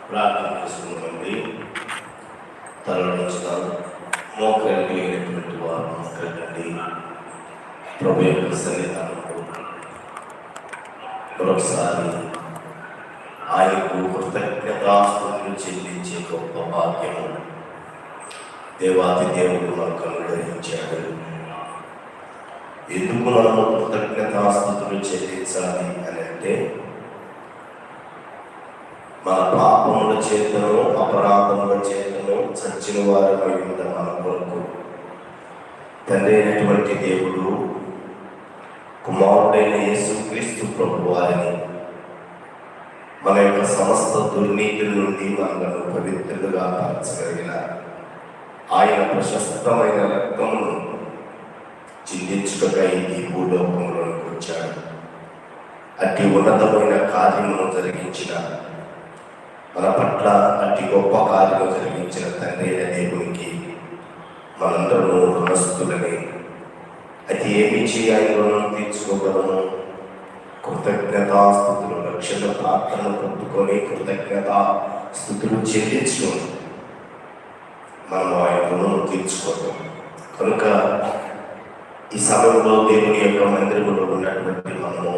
ప్రార్థన చేసుకున్నామండి. తలవంచుతారు. మోకరిల్లినటువంటి వారు మోకరిల్లండి. ప్రభు యొక్క సన్నిధానంలో మరొకసారి ఆయనకు కృతజ్ఞతాస్తుతులు చెల్లించే గొప్ప భాగ్యము దేవాది దేవుడు మనకు అనుగ్రహించాడు. ఎందుకు మనము కృతజ్ఞతాస్తుతులు చెల్లించాలి అని అంటే, మన పాపముల చేతను అపరాధముల చేతను చచ్చిన వారమై ఉన్న మన కొరకు తండ్రి అయినటువంటి దేవుడు కుమారుడైన యేసుక్రీస్తు ప్రభు వారిని మన యొక్క సమస్త దుర్నీతి నుండి మనలను పవిత్రులుగా పరచగలిగిన ఆయన ప్రశస్తమైన రక్తమును చిందించుటకై ఈ భూలోకంలోకి వచ్చాడు. అట్టి ఉన్నతమైన కార్యమును జరిగించిన మన పట్ల అట్టి గొప్ప కార్యము జరిగించిన తండ్రి అయిన దేవునికి మనందరూ రుణస్థులని. అది ఏమి చేయాలి రుణం తీర్చుకోగలము? కృతజ్ఞతాస్థుతులు, రక్షణ ప్రార్థన పొందుకొని కృతజ్ఞతాస్థుతులు చెల్లించుకోండి. మనం ఆయన రుణం తీర్చుకోవడం. కనుక ఈ సమయంలో దేవుని యొక్క మందిరంలో ఉన్నటువంటి మనము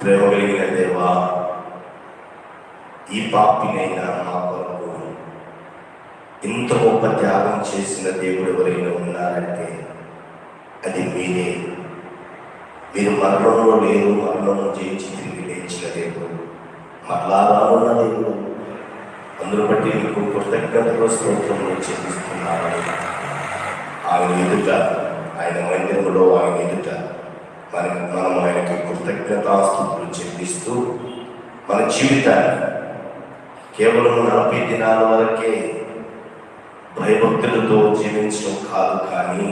ప్రేమ కలిగిన దేవా, ఈ పాపినైనా మా కొరకు ఇంత గొప్ప త్యాగం చేసిన దేవుడు ఎవరైనా ఉన్నారంటే అది మీరే. మీరు మరణంలో లేరు, మరణము జయించి తిరిగి లేచిన దేవుడు, మరలా రానున్న దేవుడు. అందును బట్టి మీకు కృతజ్ఞతలు స్తోత్రములు చెల్లిస్తున్నారని ఆయన ఎదుట, ఆయన మందిరంలో ఆయన ఎదుట మనం ఆయనకి కృతజ్ఞతాస్తుతులు చెల్లిస్తూ మన జీవితాన్ని కేవలం 40 దినాల వరకే భయభక్తులతో జీవించడం కాదు, కానీ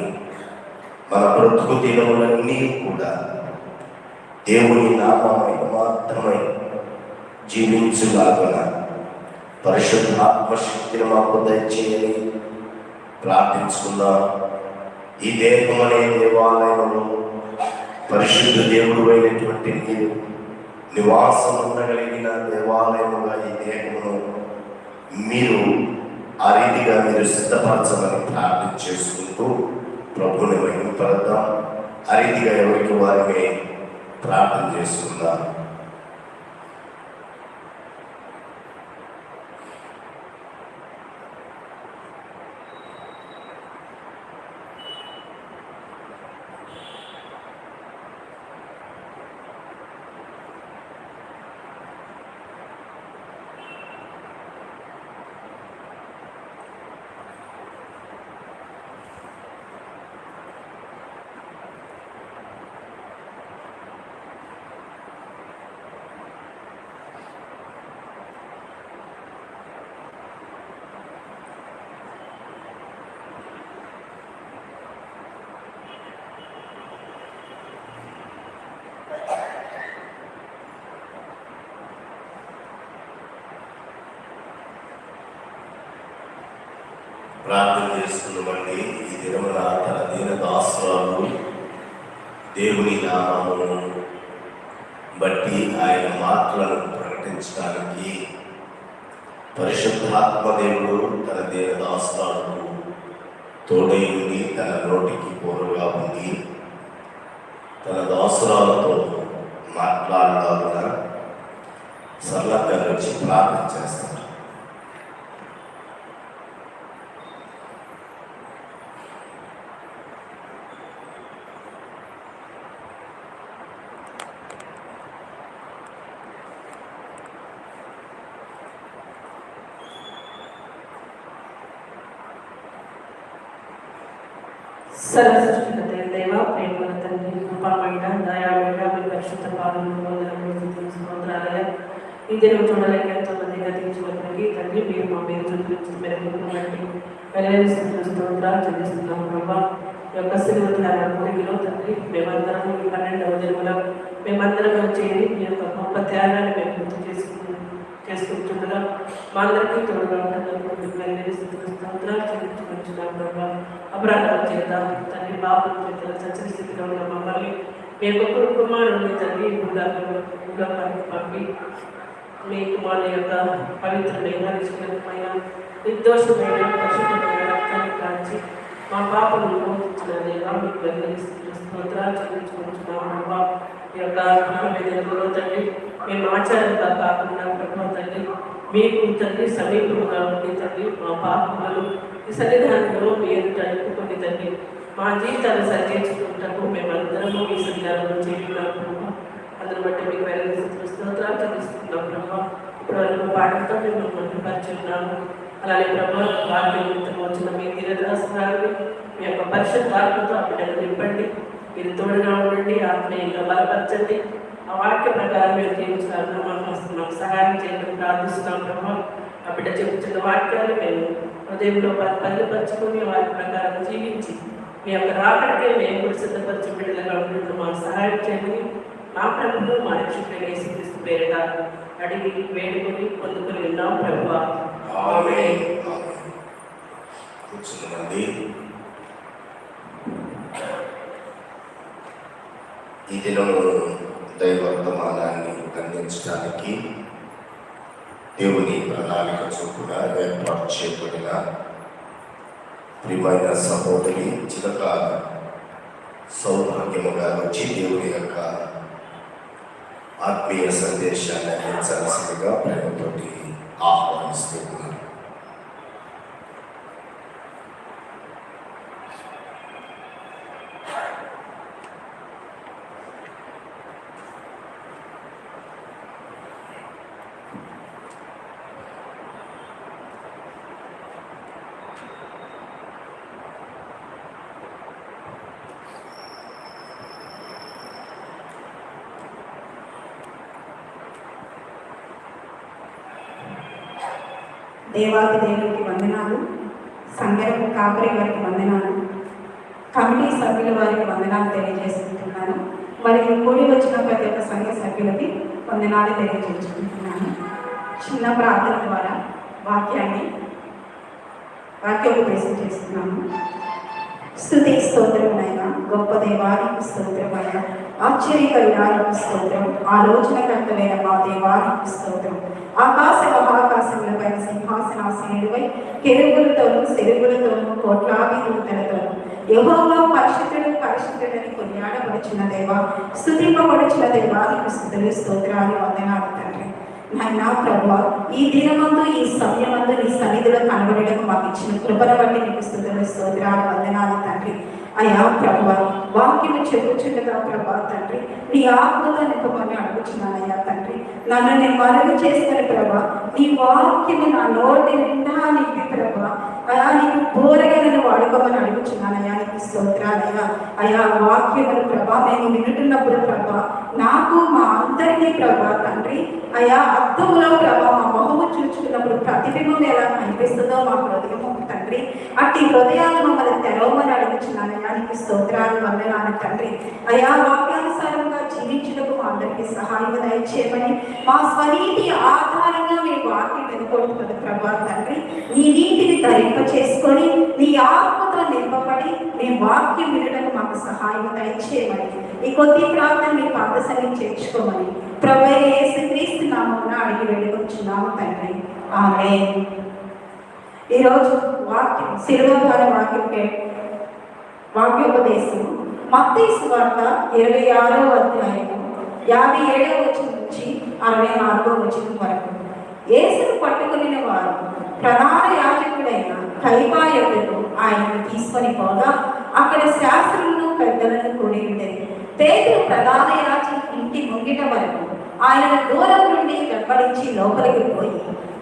మన బ్రతుకు దినములన్నీ కూడా దేవుని నామమై మాత్రమై జీవించులాగున పరిశుద్ధ ఆత్మశక్తిని మాకు దయచేయని ప్రార్థించుకుందాం. ఈ దేహం అనే దేవాలయంలో పరిశుద్ధ దేవుడు అయినటువంటి మీరు నివాసం ఉండగలిగిన దేవాలయముగా ఈ దేహమును మీరు ఆ రీతిగా మీరు సిద్ధపరచమని ప్రార్థన చేసుకుంటూ ప్రభుని మహిమపడదాం. ఆ రీతిగా ఎవరికి వారిని ప్రార్థన చేసుకుందాం. ప్రార్థన చేసుకున్నామండి. ఈ దినమున తన దీన దాసురాలు దేవుని నామమును బట్టి ఆయన మాటలను ప్రకటించడానికి పరిశుద్ధాత్మదేవుడు తన దీన దాసురాలకు తోడై ఉండి తన నోటికి పోరుగా ఉండి తన దాసురాలతో మాట్లాడాలన్న సరళంగా వచ్చి ప్రార్థన చేస్తారు. సర్వసృష్టికర్త దేవ, ప్రేమగల తండ్రి, కృపామయుడ, దయామయుడ, మీ పరిశుద్ధ పాలనలో స్తోత్రాలయ. ఈ దినం చూడలేక ఎంతో మంది గతించినప్పటికీ తండ్రి మీరు మా మీద చూపించిన మేరకు బట్టి వెలైన స్తోత్రాలు చెల్లిస్తున్నాము. ప్రభా, యొక్క సిలువలో తండ్రి మేమందరం ఈ 12వ దినములో మేమందరం చేరి మీ యొక్క గొప్ప త్యాగాన్ని మేము గుర్తు చేసుకుంటుండగా మా అందరికీ తోడుగా ఉంటున్నాం. స్తోత్రాలు చెల్లించుకుంటున్నాం. ప్రభా, అపరాధాల చేత తండ్రి బాబు చేత చచ్చని స్థితిలో ఉన్న మమ్మల్ని మీ యొక్క కుమారుడిని తండ్రి భూలోకానికి పంపి మీ కుమారుని యొక్క పవిత్రమైన నిష్కలమైన నిర్దోషమైన పరిశుద్ధమైన రక్తాన్ని కాల్చి మా పాపను విమోచించిన దేవా మీకు స్తోత్రాలు చెల్లించుకుంటున్నాము. ఈ యొక్క వేదనలో తండ్రి మేము ఆచారంగా కాకుండా ప్రభావ తండ్రి మీకు తండ్రి సమీపంగా ఉండి తండ్రి మా పాపములను ఈ సన్నిధానంలో మీరు జరుపుకొని తండ్రి మా జీవితాలు సరిచేసుకుంటాము. మేమందరము ఈ సన్నిధానంలో చేరుకున్నాము. అందరి బట్టి మీకు వేరే స్తోత్రాలు చెల్లిస్తున్నాం ప్రభావ. ఇప్పుడు వరకు పాటలతో మేము మధ్యపరుచున్నాము. అలాగే ప్రభావ వాక్యం వచ్చిన మీ తీరదాసనాన్ని మీ యొక్క పరిశుద్ధాత్మతో ఆ బిడ్డలు నింపండి. మీరు తోడుగా ఉండండి, ఆత్మీయంగా బలపరచండి. ఆ వాక్య ప్రకారం మేము జీవించాలని మాకు సహాయం చేయడం ప్రార్థిస్తున్నాం ప్రభావ. ఆ బిడ్డ చెబుతున్న వాక్యాలు మేము హృదయంలో బలపరుచుకొని వాటి ప్రకారం జీవించి మీ యొక్క రాకడికే మేము కూడా సిద్ధపరిచి బిడ్డలుగా ఉండడం మాకు సహాయం చేయమని మా ప్రభుత్వం మా రక్షకుడైన యేసుక్రీస్తు పేరిట అడిగి వేడుకొని పొందుకొని ఉన్నాం ప్రభువా. ఆమేన్. కూర్చుందండి. ఈ దినం దైవర్తమానాన్ని అందించడానికి దేవుని ప్రణాళిక చొప్పున ఏర్పాటు చేయబడిన ప్రియమైన సహోదరి చిలక సౌభాగ్యము గారు వచ్చి దేవుని యొక్క ఆత్మీయ సందేశాన్ని అందించాల్సిందిగా ప్రేమతోటి ఆహ్వానిస్తూ ఉన్నారు. దేవాది దేవునికి వందనాలు. సంఘము కాపరి వారికి వందనాలు. కమిటీ సభ్యుల వారికి వందనాలు తెలియజేసుకుంటున్నాను. మరియు కూడి వచ్చిన ప్రతి ఒక్క సంఘ సభ్యులకి వందనాలు తెలియజేసుకుంటున్నాను. చిన్న ప్రార్థన ద్వారా వాక్యోపదేశం చేస్తున్నాను. స్తుతి స్తోత్రమైన గొప్ప దేవానికి స్తోత్రమైన ఆశ్చర్యకరుడానికి స్తోత్రం. ఆలోచనకర్తమైన మా దేవానికి స్తోత్రం. ఆకాశ మహాకాశములపై సింహాసనాసీనుడిపై కెరూబులతోనూ సెరుబులతోనూ కోట్లాది దూతలతోనూ యెహోవా పరిశుద్ధుడు పరిశుద్ధుడని కొనియాడబడుచున్న దేవా, స్తుతింపబడుచున్న దేవానికి స్తుతులు స్తోత్రాలు వందనాలు తండ్రి. నాయనా ప్రభువా, ఈ దినమందు ఈ సమయమందు నీ సన్నిధిలో కనబడడం మాకు ఇచ్చిన కృపను బట్టి నీకు స్తుతులు స్తోత్రాలు వందనాలు తండ్రి. అయ్యా ప్రభువా, వాక్యము చెప్పుచుండగా ప్రభా తండ్రి నీ ఆత్మతో నింపమని అడుగుచున్నానయ్యా తండ్రి. నన్ను నేను మరుగు చేసుకుని ప్రభా నీ వాక్యము నా నోటి నిండా నింపి ప్రభా అయా నీకు బోరగా నన్ను వాడుకోమని అడుగుచున్నానయ్యా. నీకు స్తోత్రాలయ్యా. అయా వాక్యములు ప్రభా మేము వింటున్నప్పుడు ప్రభా నాకు మా అందరికీ ప్రభా తండ్రి అయా అర్థంలో ప్రభా మా మొహము చూచుకున్నప్పుడు ప్రతిబింబం ఎలా కనిపిస్తుందో మా హృదయము తండ్రి అట్టి హృదయాలు మమ్మల్ని తెరవమని అడుగుచున్నానయ్యా. నీకు స్తోత్రాలు వందనాలు తండ్రి. అయా వాక్యానుసారంగా జీవించుటకు మా అందరికీ సహాయం దయచేయమని మా స్వనీతి ఆధారంగా మేము వాక్యం వెనుకోవడం ప్రభా తండ్రి నీ నీటిని ధరింప చేసుకొని నీ ఆత్మతో నింపబడి మేము వాక్యం వినడం మాకు సహాయం దయచేయమని ఈ కొద్ది ప్రార్థన మీ పాదసన్ని చేర్చుకోమని ప్రభు యేసుక్రీస్తు నామమున అడిగి వేడుకొంచున్నాము తండ్రి. ఆమేన్. ఈరోజు వాక్యం శిలువ ద్వారా వాక్యోపదేశం మత్తయి సువార్త 26వ అధ్యాయము 57వ వచనం నుంచి 64వ వచనం వరకు. యేసును పట్టుకుని వారు ప్రధాన యాజకుడైన కయపా యొద్దకు ఆయనను తీసుకొని పోగా అక్కడ శాస్త్రులను పెద్దలను కూడి ఉండేది. పేతురు ప్రధాన యాజకుని ఇంటి ముంగిట వరకు ఆయనను దూరం నుండి వెంబడించి లోపలికి పోయి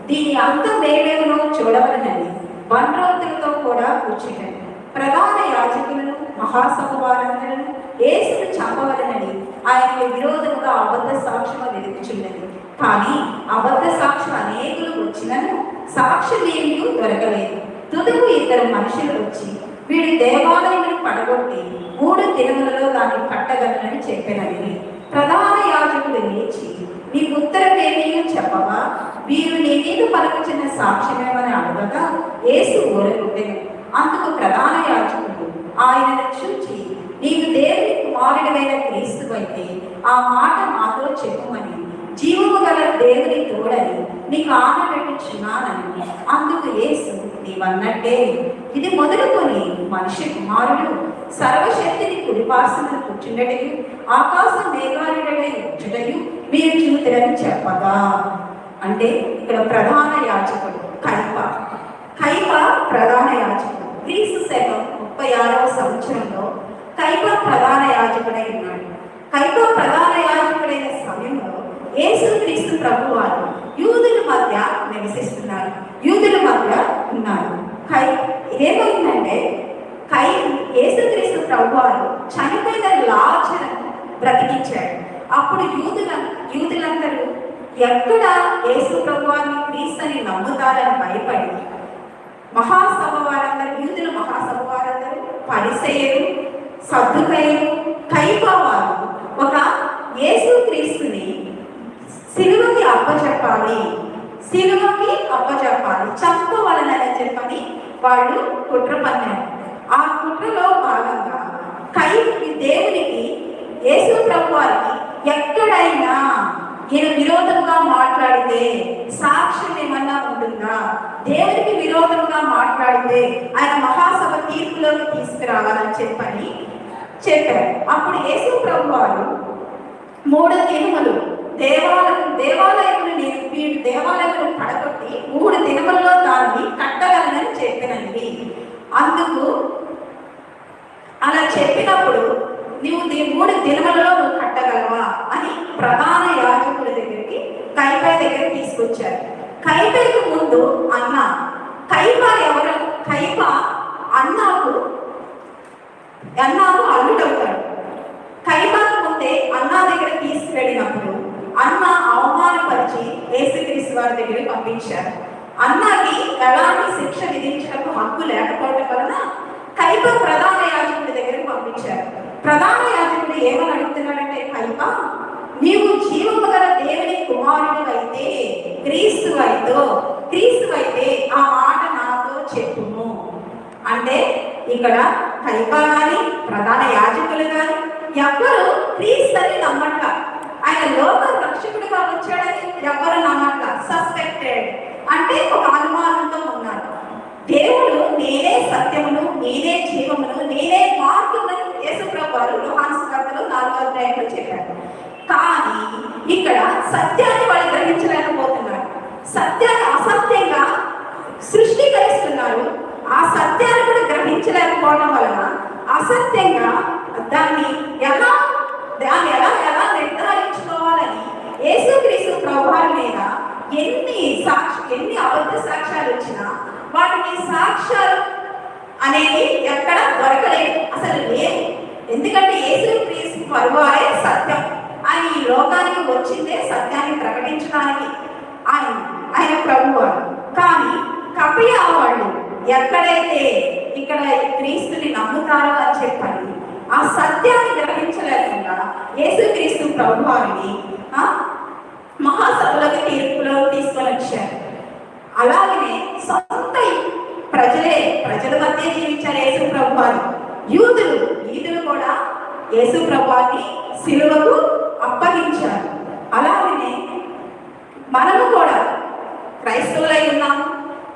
దీని అంతం వేవేమో చూడవలనని బండ్రోతులతో కూడా కూర్చున్నాడు. ప్రధాన యాజకులను మహాసభ వారందరూ యేసును చంపవలనని ఆయనకు విరోధముగా అబద్ధ సాక్ష్యం వెతుకుచున్నది. కానీ అబద్ధ సాక్ష్యం అనేకులు వచ్చినను సాక్ష్యం ఏమీ దొరకలేదు. తుదకు 2 మనుషులు వచ్చి వీడి దేవాలయమును పడగొట్టి 3 దినములలో దాన్ని కట్టగలనని చెప్పినవి. ప్రధాన యాజకులు లేచి నీకు ఉత్తరమేమీ చెప్పవా, వీరు నీ మీద పలుకుచున్న సాక్ష్యమేమని అడగగా యేసు ఊరకుండెను. అందుకు ప్రధాన యాజకుడు ఆయనను చూచి నీవు దేవుని కుమారుడైన క్రీస్తువైతే ఆ మాట మాతో చెప్పుమని జీవము గల దేవుని తోడని నీకు ఆనబెట్టుచున్నానని. అందుకు యేసు, నీవన్నట్టే ఇది మొదలుకొని మనిషి కుమారుడు సర్వశక్తిని కుడిపార్శ్వన కూర్చుండటయు ఆకాశ మేఘాలుడై వచ్చుటయు మీరు చూతురని చెప్పగా. అంటే ఇక్కడ ప్రధాన యాజకుడు కైప ప్రధాన యాజకుడు. క్రీస్తు శకం 36వ సంవత్సరంలో కైప ప్రధాన యాజకుడై ఉన్నాడు. కైప ప్రధాన యాజకుడైన సమయంలో యేసుక్రీస్తు ప్రభువారు యూదుల మధ్య నివసిస్తున్నారు, యూదుల మధ్య ఉన్నారు. ఏమైందంటే యేసుక్రీస్తు ప్రభువారు చనిపోయిన లాజరును బ్రతికించాడు. అప్పుడు యూదులందరూ ఎక్కడ యేసు ప్రభువారిని క్రీస్తుని నమ్ముతారని భయపడి మహాసభ వారందరూ, యూదుల మహాసభ వారందరూ, పరిసయ్యులు, సద్దుకయ్యులు, కైప వారు ఒక యేసుక్రీస్తుని సిలువకి అప్పచెప్పాలి, చంపవలనని చెప్పని వాళ్ళు కుట్ర పన్నారు. ఆ కుట్రలో భాగంగా దేవునికి, యేసు ప్రభువారికి ఎక్కడైనా ఈయన విరోధంగా మాట్లాడితే సాక్ష్యం ఏమన్నా ఉంటుందా, దేవునికి విరోధంగా మాట్లాడితే ఆయన మహాసభ తీర్పులోకి తీసుకురావాలని చెప్పని చెప్పారు. అప్పుడు యేసు ప్రభువారు 3 దినములు దేవాలయమును పడగొట్టి 3 దినములలో దాన్ని కట్టగలనని చెప్పినది. అందుకు అలా చెప్పినప్పుడు నువ్వు 3 దినములలో నువ్వు కట్టగలవా అని ప్రధాన యాజకుడి దగ్గరికి కైప దగ్గర తీసుకొచ్చారు. కైపకు ముందు అన్న, కైప అన్నాకు అల్లుడవుతాడు. కైపకు ముందే అన్నా దగ్గర తీసుకువెళ్ళినప్పుడు అన్న అవమానపరిచి యేసుక్రీస్తు వారి దగ్గరికి పంపించారు. అన్నకి ఎలాంటి శిక్ష విధించడానికి హక్కు లేకపోవడం వలన కైప ప్రధాన యాజకుడి దగ్గరికి పంపించారు. ప్రధాన యాజకుడు ఏమని అడుగుతున్నాడంటే, కైప, నీవు జీవము గల దేవుని కుమారుడు అయితే, క్రీస్తు అయితే ఆ మాట నాతో చెప్పుము. అంటే ఇక్కడ కైప కానీ ప్రధాన యాజకులు కానీ ఎవ్వరు క్రీస్తుని నమ్మట్ల, ఆయన లోక రక్షకుడిగా వచ్చాడని ఎవ్వరు నమ్మట్ల, సస్పెక్టెడ్ అంటే ఒక అనుమానంతో ఉన్నారు. దేవుడు నేనే సత్యమును, నేనే జీవమును, నేనే మార్గమును యేసుప్రభువు వారు యోహాను సువార్తలో 4వ అధ్యాయంలో చెప్పారు. కానీ ఇక్కడ సత్యాన్ని వాళ్ళు గ్రహించలేకపోతున్నారు. సత్యాన్ని అసత్యంగా సృష్టికరిస్తున్నారు. ఆ సత్యాన్ని కూడా గ్రహించలేకపోవడం వలన అసత్యంగా దాన్ని ఎలా నిర్ధారించుకోవాలని యేసుక్రీస్తు ప్రభువారి మీద ఎన్ని అబద్ధ సాక్ష్యాలు వచ్చినా వాటిని సాక్ష్యాలు అనేది ఎక్కడ దొరకలేదు, అసలు లేదు. ఎందుకంటే యేసుక్రీస్తు ప్రభువారే సత్యం. ఆయన ఈ లోకానికి వచ్చిందే సత్యాన్ని ప్రకటించడానికి, ఆయన ప్రభువారు. కానీ కపయ వాళ్ళు ఎక్కడైతే ఇక్కడ క్రీస్తుని నమ్ముతారో అని చెప్పని ఆ సత్యాన్ని గ్రహించలేకుండా యేసుక్రీస్తు ప్రభువారిని మహాసభలకు తీర్పులో తీసుకొని వచ్చారు. అలాగనే సొంత ప్రజల మధ్య జీవించారు యేసు ప్రభువారు. యూదులు కూడా యేసు ప్రభువారిని సిలువకు అప్పగించారు. అలాగనే మనము కూడా క్రైస్తవులై ఉన్నాము.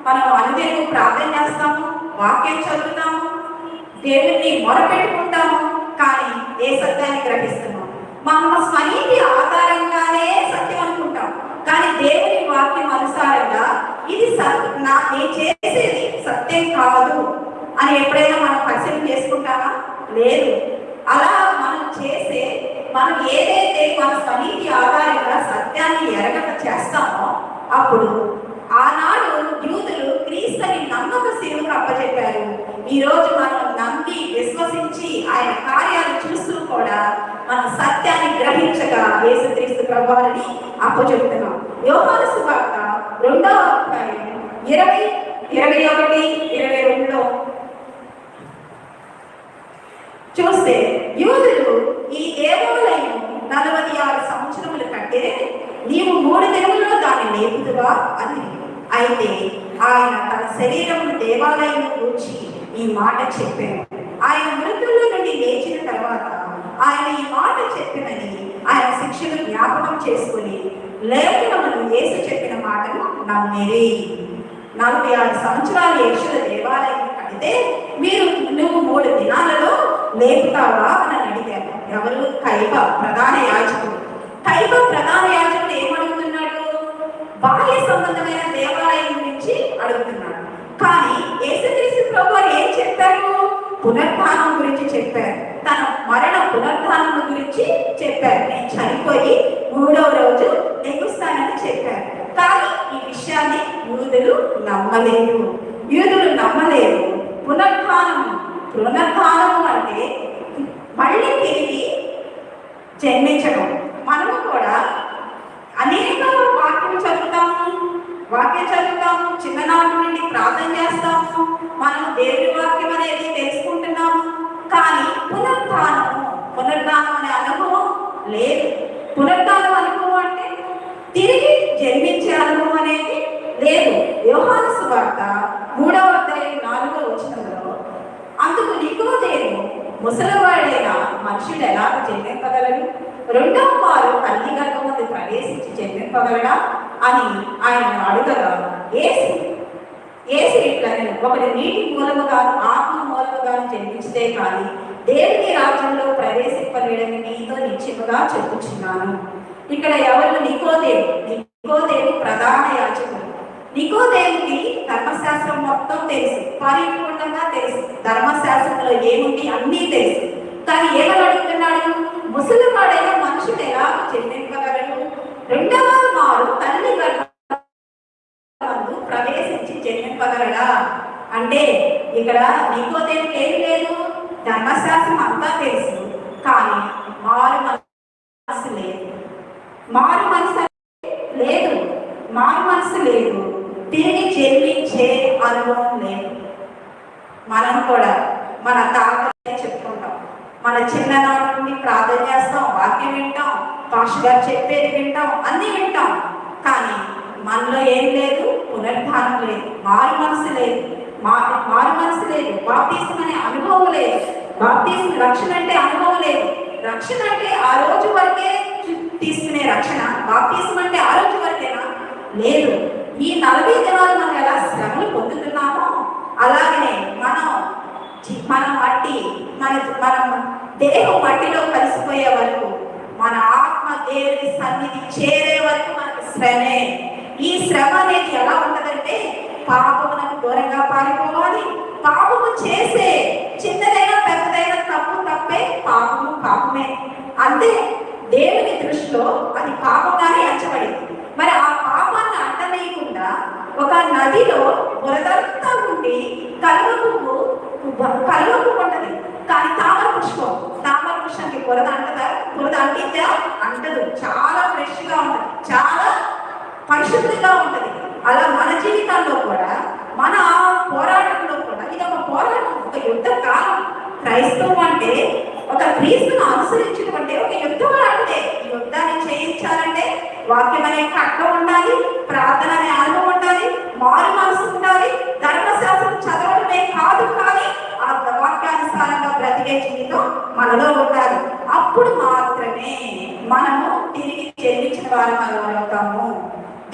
మనం అనుదినము ప్రార్థన చేస్తాము, వాక్యం చదువుతాము, దేవుణ్ణి మొరపెట్టుకుంటాము. కానీ ఏ సత్యాన్ని గ్రహిస్తున్నాం? మన స్వనీతి ఆధారంగానే సత్యం అనుకుంటాం. కానీ దేవుని వాక్యం అనుసారంగా ఇది నేను చేసేది సత్యం కాదు అని ఎప్పుడైనా మనం పరిశీలన చేసుకుంటామా? లేదు. అలా మనం ఏదైతే మన స్వనీతి ఆధారంగా సత్యాన్ని ఎరగక చేస్తామో అప్పుడు ఆనాడు యూదులు క్రీస్తుని నమ్మక సిలువకు అప్పచెప్పారు. ఈరోజు మనం నమ్మి విశ్వసించి ఆయన కార్యాలు చూస్తూ కూడా మన సత్యాన్ని గ్రహించగా యేసుక్రీస్తు ప్రభువారిని అప్పచెప్తున్నాం. యోహాను సువార్త 2వ అధ్యాయం 20, 21, 22లో చూస్తే యూదులు ఈ దేవాలయం 46 సంవత్సరములు కట్టే, నీవు 3 దినములలో దాన్ని లేపుదువా అని. అయితే ఆయన తన శరీరము దేవాలయం కూర్చి ఈ మాట చెప్పాను. ఆయన మృతుల్లో నుండి లేచిన తర్వాత ఆయన ఈ మాట చెప్పినని ఆయన శిక్షను జ్ఞాపకం చేసుకుని లేఖనములు యేసు చెప్పిన మాటను నమ్మిరి. 46 సంవత్సరాలు యెషువ దేవాలయం కడితే నువ్వు 3 దినాలలో లేపుతావా అని అడిగారు. ఎవరు? కైఫ ప్రధాన యాజకుడు. కైఫ ప్రధాన యాజకుడు ఏమడుగుతున్నాడు? బాహ్య సంబంధమైన దేవాలయం గురించి అడుగుతున్నాడు. కానీ యేసుక్రీస్తు ప్రభువారు ఏం చెప్పారు? పునరుత్థానం గురించి చెప్పారు. తన మరణ పునరుత్థానం గురించి చెప్పారు. నేను చనిపోయి 3వ రోజు లెగుస్తానని చెప్పారు. కానీ ఈ విషయాన్ని యూదులు నమ్మలేదు. పునరుత్థానము అంటే మళ్ళీ తిరిగి జన్మించడం. మనము కూడా అనేక వాక్యం చదువుతాము, చిన్ననాటి నుండి ప్రార్థన చేస్తాము, మనం దేవుని వాక్యం అనేది తెలుసుకుంటున్నాము. కానీ పునరుద్ధానం అనే అనుభవం లేదు. పునరుద్ధానం అనుభవం అంటే తిరిగి జన్మించే అనుభవం అనేది లేదు. యోహాను సువార్త 3వ అధ్యాయం 4వ వచనంలో అందుకు నికోదేము, ముసలివాడైన మనుషుడు ఎలా జన్మింపగలడు? 2వ మారు తల్లి గర్భమందు ప్రవేశించి జన్మింపగలడా అని ఆయన అడుగగా యేసు ఇట్లని, ఒకటి నీటి మూలముగాను ఆత్మ మూలముగాను జన్మించితే కానీ దేవుని రాజ్యంలో ప్రవేశింపలేడని నీతో నిశ్చయముగా చెప్పుచున్నాను. ఇక్కడ ఎవరు? నికోదేము ప్రధాన యాజకుడు. నికోదేముకి ధర్మశాస్త్రం మొత్తం తెలుసు, పరిపూర్ణంగా తెలుసు. ధర్మశాస్త్రంలో ఏముంది అన్నీ తెలుసు. కానీ ఏమని అడుగుతున్నాడు? ముసలివాడైన మనుషుడు ఎలా జన్మింపగలడు? 2వ మారు తల్లి గర్భమందు ప్రవేశించి జన్మింపగలడా అంటే ఇక్కడ నికోదేముకి ఏం లేదు. ధర్మశాస్త్రం అంతా తెలుసు, కానీ మారు మనసు లేదు. తిరిగి జన్మించే అనుభవం లేదు. మనం కూడా మన తాతనే చెప్పుకుంటాం, మన చిన్ననాటి నుండి ప్రార్థన చేస్తాం, వాక్యం వింటాం, పాస్టర్ గారు చెప్పేది వింటాం, అన్నీ వింటాం. కానీ మనలో ఏం లేదు? పునరుద్ధానం లేదు, మారు మనసు లేదు. బాప్తిసం అనే అనుభవం లేదు. బాప్తిసం రక్షణ అంటే అనుభవం లేదు. రక్షణ అంటే ఆ రోజు వరకే తీసుకునే రక్షణ. బాప్తిసం అంటే ఆ రోజు వరకేనా? లేదు. ఈ 40 దినాలు మనం ఎలా శ్రమలు పొందుతున్నామో అలాగనే మన దేహం మట్టిలో కలిసిపోయే వరకు, మన ఆత్మ దేవుని సన్నిధి చేరే వరకు మనకు శ్రమే. ఈ శ్రమ అనేది ఎలా ఉంటదంటే పాపమునకు దూరంగా పారిపోవాలి. పాపము చేసే చిన్నదైనా పెద్దదైనా తప్పే, పాపమే అంతే. దేవుని దృష్టిలో అది పాపంగానే ఎంచబడింది. మరి ఆ పాపాన్ని అంటనేయకుండా ఒక నదిలో బురదంతా ఉండి కలువ పువ్వు ఉంటది, కానీ తామర పుష్పానికి బురద అంటిద్దా? అంటదు. చాలా ఫ్రెష్ గా ఉంటది, చాలా పరిశుద్ధంగా ఉంటది. అలా మన జీవితాల్లో కూడా, మన పోరాటంలో కూడా ఇది ఒక పోరాటం, ఒక యుద్ధ కాలం. క్రైస్తవం అంటే ఒక క్రీస్తును అనుసరించడం అంటే ఒక యుద్ధం లాంటిదే. ఈ యుద్ధాన్ని చేయించాలంటే వాక్యం అనే కట్ట ఉండాలి, ప్రార్థన అనే అనుభవం ఉండాలి, మారు మనసు ఉండాలి, ధర్మశాస్త్రం చదవడమే కాదు, కానీ ఆ వాక్యానుసారంగా బ్రతికే జీవితం మనలో ఉండాలి. అప్పుడు మాత్రమే మనము తిరిగి జన్మించిన వారం అవుతాము,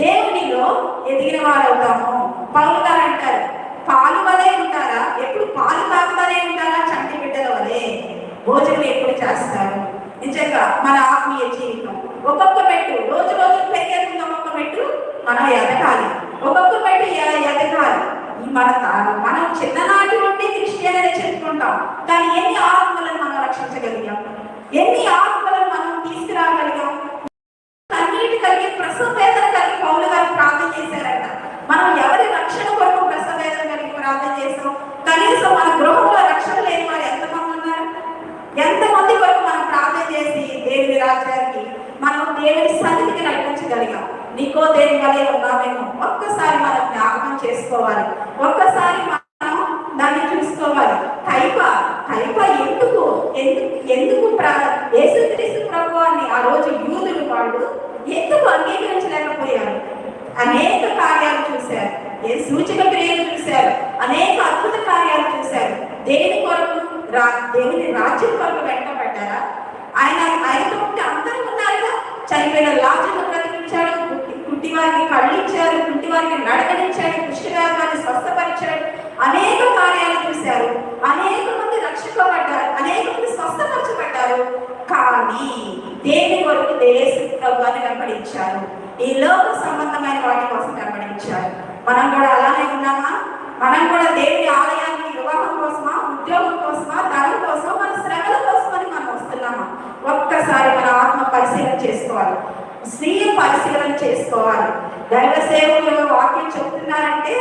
దేవునిలో ఎదిగిన వారు అవుతాము. పౌలు గారు అంటారు, పాలు వలే ఉంటారా? ఎప్పుడు పాలు తాగుతానే ఉంటారా? చంటి బిడ్డల వలే భోజనం ఎప్పుడు చేస్తారు? నిజంగా మన ఆత్మీయ జీవితం ఒక్కొక్క మెట్టు, రోజు పెరిగేస్తున్న ఒక్కొక్క మెట్టు మనం ఎదగాలి, ఒక్కొక్క మెట్టు ఎదగాలి. మనం చిన్ననాటి నుండి క్రిస్టియన్ అని చెప్పుకుంటాం, కానీ ఎన్ని ఆత్మలను మనం రక్షించగలిగాం? ఎన్ని ఆత్మలను మనం తీసుకురాగలిగాం? అన్నిటి కలిగి ప్రసవ వేదన కలిగి పౌలు గారు ప్రార్థన చేశారంట. మనం ఎవరి రక్షణ కొరకు ప్రసవ వేదన కలిగి ప్రార్థన చేస్తాం? కనీసం మన గృహంలో రక్షణ లేని వారు ఎంతమంది ఉన్నారు? ఎంతమంది కొరకు మనం ప్రార్థన చేసి దేవుని రాజ్యానికి, మనం దేవుని సన్నిధికి నడిపించగలిగాం? నికోదేము వలె ఉన్నామేమో ఒక్కసారి మనం జ్ఞాపకం చేసుకోవాలి, ఒక్కసారి మనం దాన్ని చూసుకోవాలి. కైప ఎందుకు యేసుక్రీస్తు ప్రభువాన్ని ఆ రోజు యూదులు వాళ్ళు ఎందుకు అంగీకరించలేకపోయారు? అనేక కార్యాలు చూశారు, సూచక క్రియలు చూశారు, అనేక అద్భుత కార్యాలు చూశారు. దేని కొరకు? దేవుని రాజ్యం కొరకు వెంటబడ్డారా? ఆయనతో ఉంటే అందరూ ఉన్నారుగా. చనిపోయిన లాజరును బ్రతికించాడు, అనేక కార్యాలు చూశారు, అనేక మంది రక్షింపబడ్డారు, అనేక మంది స్వస్థపరచబడ్డారు. కానీ దేని కొరకు యేసు ప్రభువుని వెంబడించారు? ఈ లోక సంబంధమైన వాటి కోసం వెంబడించారు. మనం కూడా అలానే ఉన్నామా? మనం కూడా దేవుని ఆలయానికి వివాహం కోసమా, ఉద్యోగం కోసమా, ధనం కోసం, మన శ్రమల కోసమని మనం వస్తున్నామా? ఒక్కసారి మన ఆత్మ పరిశీలన చేసుకోవాలి, స్వీయ పరిశీలన చేసుకోవాలి. దైవ సేవకులు వాక్యం చెప్తున్నారంటే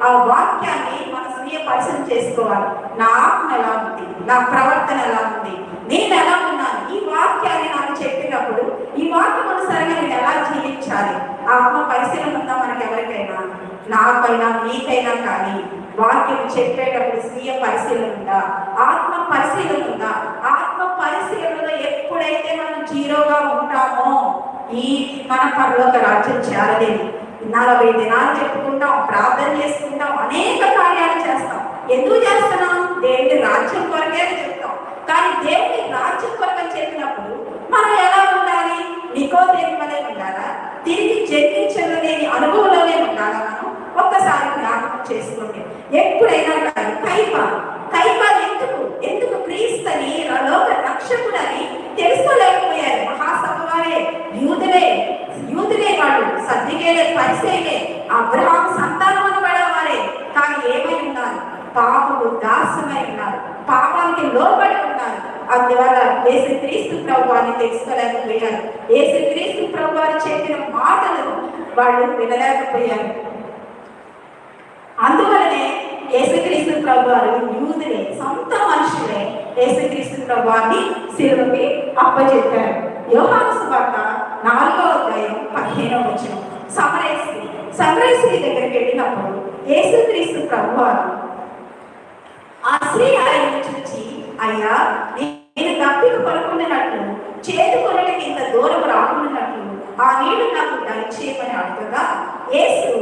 ఆ వాక్యాన్ని మన స్వీయ పరిశీలన చేసుకోవాలి. నా ఆత్మ ఎలా ఉంది, నా ప్రవర్తన ఎలా ఉంది, నేను ఎలా ఉన్నాను, ఈ వాక్యాన్ని నాకు చెప్పినప్పుడు ఈ వాక్యం అనుసారంగా నేను ఎలా జీవించాలి? ఆత్మ పరిశీలన ఉందా మనకి? ఎవరికైనా, నాకైనా మీకైనా కానీ వాక్యం చెప్పేటప్పుడు స్వీయ పరిశీలన ఉందా? ఆత్మ పరిశీలన ఉందా? ఆత్మ పరిశీలనలో ఎప్పుడైతే మనం జీరోగా ఉంటామో ఈ మన పరలోక రాజ్యం చేరలేదు. 40 దినాలు చెప్పుకుంటాం, ప్రార్థన చేసుకుంటాం, అనేక కార్యాలు చేస్తాం. ఎందుకు చేస్తున్నాం? దేవుని రాజ్యం కొరకే చెప్తాం. కానీ దేవుని రాజ్యం కొరకు చెప్పినప్పుడు మనం ఎలా ఉండాలి? నికోదేము వలె ఉండాలా? తిరిగి జన్మించలేని అనుభవంలోనే ఉండాలా? మనం ఒక్కసారి జ్ఞాపకం చేసుకోండి. ఎప్పుడైనా కానీ కైప ఎందుకు క్రీస్తుని లోక రక్షకుడని తెలుసుకోలేకపోయారు. మహాసభ వారే, యూదులే వాళ్ళు, సద్దుకేలే, పరిసయ్యులే, అబ్రహాం సంతానం అనబడేవారే. కానీ ఏమై ఉన్నారు? పాపము దాసమై ఉన్నారు, పాపానికి లోబడి ఉన్నారు. అందువల్ల యేసుక్రీస్తు ప్రభువాన్ని తెలుసుకోలేకపోయారు. యేసుక్రీస్తు ప్రభువారు చెప్పిన మాటలను వాళ్ళు వినలేకపోయారు. అందువలనే యేసుక్రీస్తు ప్రభువారు యూదులే, సొంత మనుషులే యేసుక్రీస్తు ప్రభువాన్ని శిలువకి అప్పచెప్పారు. యోహాను సువార్త 4వ అధ్యాయం 15వ వచనం. సమరయ స్త్రీ దగ్గరికి వెళ్ళినప్పుడు యేసుక్రీస్తు ప్రభువారు ఆ స్త్రీ ఆయనను చూచి, అయ్యా, నేను దప్పిక పడుకున్నట్లు, చేతుకొనడానికి ఇంత దూరం రాకున్నట్లు ఆ నీళ్లు నాకు దయచేయమని అడగగా యేసు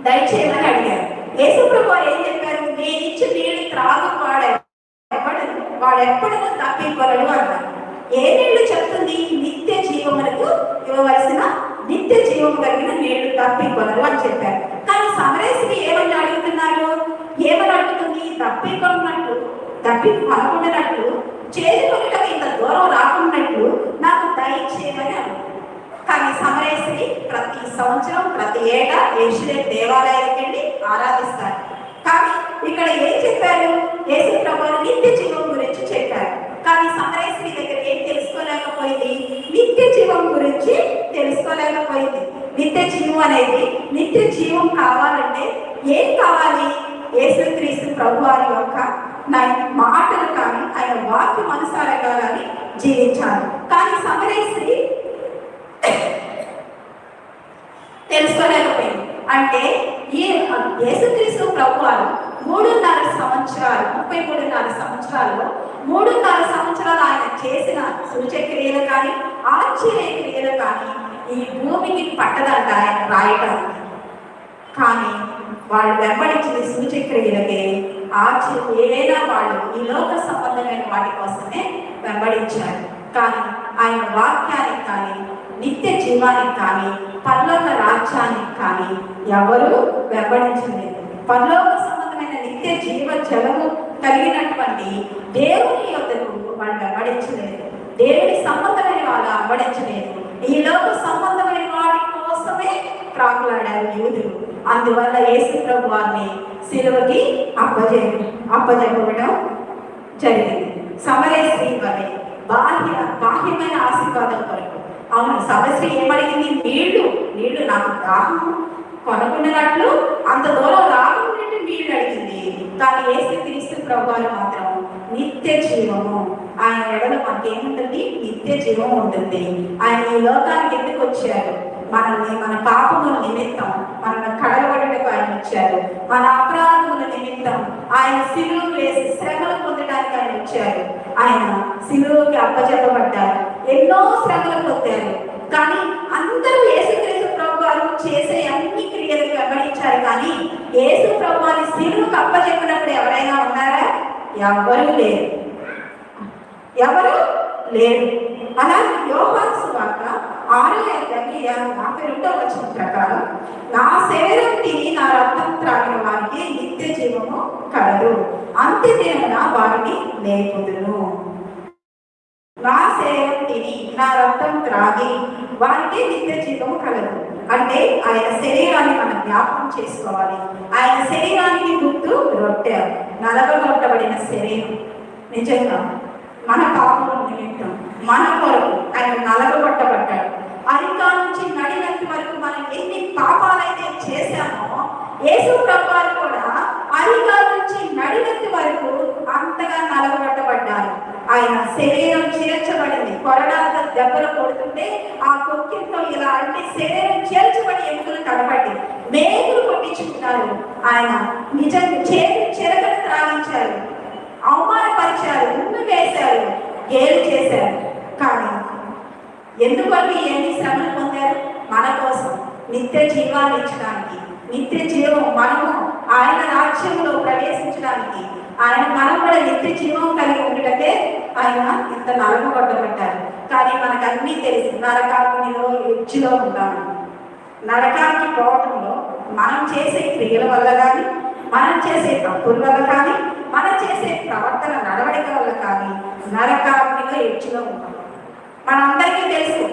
దయచేయమని అడిగారు. యేసు ప్రభువారు ఏం చెప్పారు? నేను ఇచ్చి నీళ్లు త్రాగు వాడెప్పుడూ తప్పికొనడు అన్నారు. ఏ నీళ్లు చెప్తుంది? నిత్య జీవములకు ఇవ్వవలసిన నిత్య జీవం కలిగిన నీళ్లు తప్పికొనరు అని చెప్పారు. కానీ సమరయ స్త్రీ ఏమని అడుగుతున్నారు? ఏమని అడుగుతుంది? తప్పికొనకున్నట్లు, చేతుకొనటకు ఇంత దూరం రాకున్నట్లు నాకు దయచేయమని అడుగుతుంది. కానీ సమరయ స్త్రీ ప్రతి సంవత్సరం, ప్రతి ఏటా యెరూషలేము దేవాలయానికి వెళ్ళి ఆరాధిస్తారు. కానీ ఇక్కడ ఏం చెప్పారు? యేసు ప్రభువు నిత్య జీవం గురించి చెప్పారు. కానీ సమరయ స్త్రీ దగ్గర ఏం తెలుసుకోలేకపోయింది? నిత్య జీవం గురించి తెలుసుకోలేకపోయింది. నిత్య జీవం అనేది, నిత్య జీవం కావాలంటే ఏం కావాలి? యేసుక్రీస్తు ప్రభువారి యొక్క మాటలు కానీ ఆయన వాక్యం అనుసారంగా కానీ జీవించాలి. కానీ సమరయ స్త్రీ తెలుసుకోలేకపోయింది. అంటే ఈ యేసుక్రీస్తు ప్రభువారు 3.5 సంవత్సరాలు, 33.5 సంవత్సరాల్లో 3.5 సంవత్సరాలు ఆయన చేసిన సూచక్రియలు కానీ, ఆశ్చర్య క్రియలు కానీ ఈ భూమికి పట్టదంట ఆయన రాయడానికి. కానీ వాళ్ళు వెంబడించిన సూచక్రియలకే, ఏదైనా వాళ్ళు ఈ లోక సంబంధమైన వాటి కోసమే వెంబడించారు. కానీ ఆయన వాక్యానికి కానీ, నిత్య జీవానికి కానీ, పరలోక రాజ్యానికి కానీ ఎవరు వెంబడించలేదు. పరలోక సంబంధమైన నిత్య జీవ జలము కలిగినటువంటి దేవుని యొద్దకు వాళ్ళు వెంబడించలేదు. దేవుని సంబంధమైన వాళ్ళు వెంబడించలేదు. ఈ లోక సంబంధమైన వాటి కోసమే ప్రాకులాడారు యూదులు. అందువల్ల యేసు ప్రభువాన్ని శిలువకి అప్పజెప్పడం జరిగింది. సమరయ స్త్రీ వలె బాహ్యమైన ఆశీర్వాదం కొరకు. అవును, సమస్య ఏమడిగింది? నీళ్లు నాకు దాహం కొనుక్కున్నట్లు అంత దూరం రాకుండా నీళ్లు అడిగింది. కానీ యేసుక్రీస్తు ప్రభువారు మాత్రం నిత్య జీవము, ఆయన ఎడల మనకేముంటుంది? నిత్య జీవం ఉంటుంది. ఆయన ఈ లోకానికి ఎందుకు వచ్చారు? మన పాపముల నిమిత్తం మనల్ని కడగబడుటకు ఆయన వచ్చారు. మన అపరాధముల నిమిత్తం ఆయన శిలువకు వేసి శ్రమలు పొందడానికి ఆయన వచ్చారు. ఆయన శిలువకి అప్పచెప్పబడ్డారు, ఎన్నో శ్రమలు పొందారు. కానీ అందరూ యేసుక్రీస్తు ప్రభువారు చేసే అన్ని క్రియలకు వెంబడించారు. కానీ యేసు ప్రభువారి శిలువకు అప్పచెప్పినప్పుడు ఎవరైనా ఉన్నారా? ఎవరు లేరు. అలాగే యోహాను సువార్త 6వ అధ్యాయం 52వ వచనం ప్రకారం, నా శరీరం తిని నా రక్తం త్రాగిన వారికి నిత్య కలదు. అంత్య దినమున వారిని లేపుదును. నా శరీరం తిని నా రక్తం త్రాగి వారికి నిత్య జీవము కలదు. అంటే ఆయన శరీరాన్ని మనం జ్ఞాపకం చేసుకోవాలి. ఆయన శరీరానికి గుర్తు రొట్టె, నలగగొట్టబడిన శరీరం. నిజంగా మన పాపం నిమిత్తం మన కొరకు ఆయన నలగగొట్టబడ్డాడు. అరికా నుంచి నడినంత వరకు మనం ఎన్ని పాపాలైతే చేశామో యేసు ప్రభువారు కూడా అరికా నుంచి నడినంత వరకు అంతగా నలగబట్టబడ్డారు. ఆయన శరీరం చేర్చబడింది. కొరడాలతో దెబ్బలు కొడుతుంటే ఆ కొక్కితో ఇలా అంటే శరీరం చేర్చబడి ఎముకలు కనబడి మేకులు కొట్టించుకున్నారు. ఆయన నిజంగా చెరకలు త్రాగించారు, అవమానపరిచారు, ఉమ్మి వేశారు, గేలు చేశారు. కానీ ఎందువల్ల ఎన్ని శ్రమలు పొందారు? మన కోసం నిత్య జీవాన్ని ఇచ్చడానికి, నిత్య జీవం మనము ఆయన రాజ్యంలో ప్రవేశించడానికి, ఆయన మనం కూడా నిత్య జీవం కలిగి ఉండటకే ఆయన ఇంత నరకగొట్టబడ్డారు. కానీ మనకు అన్నీ తెలిసి నరకాగ్నిలో ఎడ్జిలో ఉంటాము. నరకానికి పోవటంలో మనం చేసే క్రియల వల్ల కానీ, మనం చేసే తప్పుల వల్ల కానీ, మనం చేసే ప్రవర్తన నడవడిక వల్ల కానీ నరకాగ్నిలో ఎడ్జిలో ఉంటాం. మనందరికీ తెలుసు,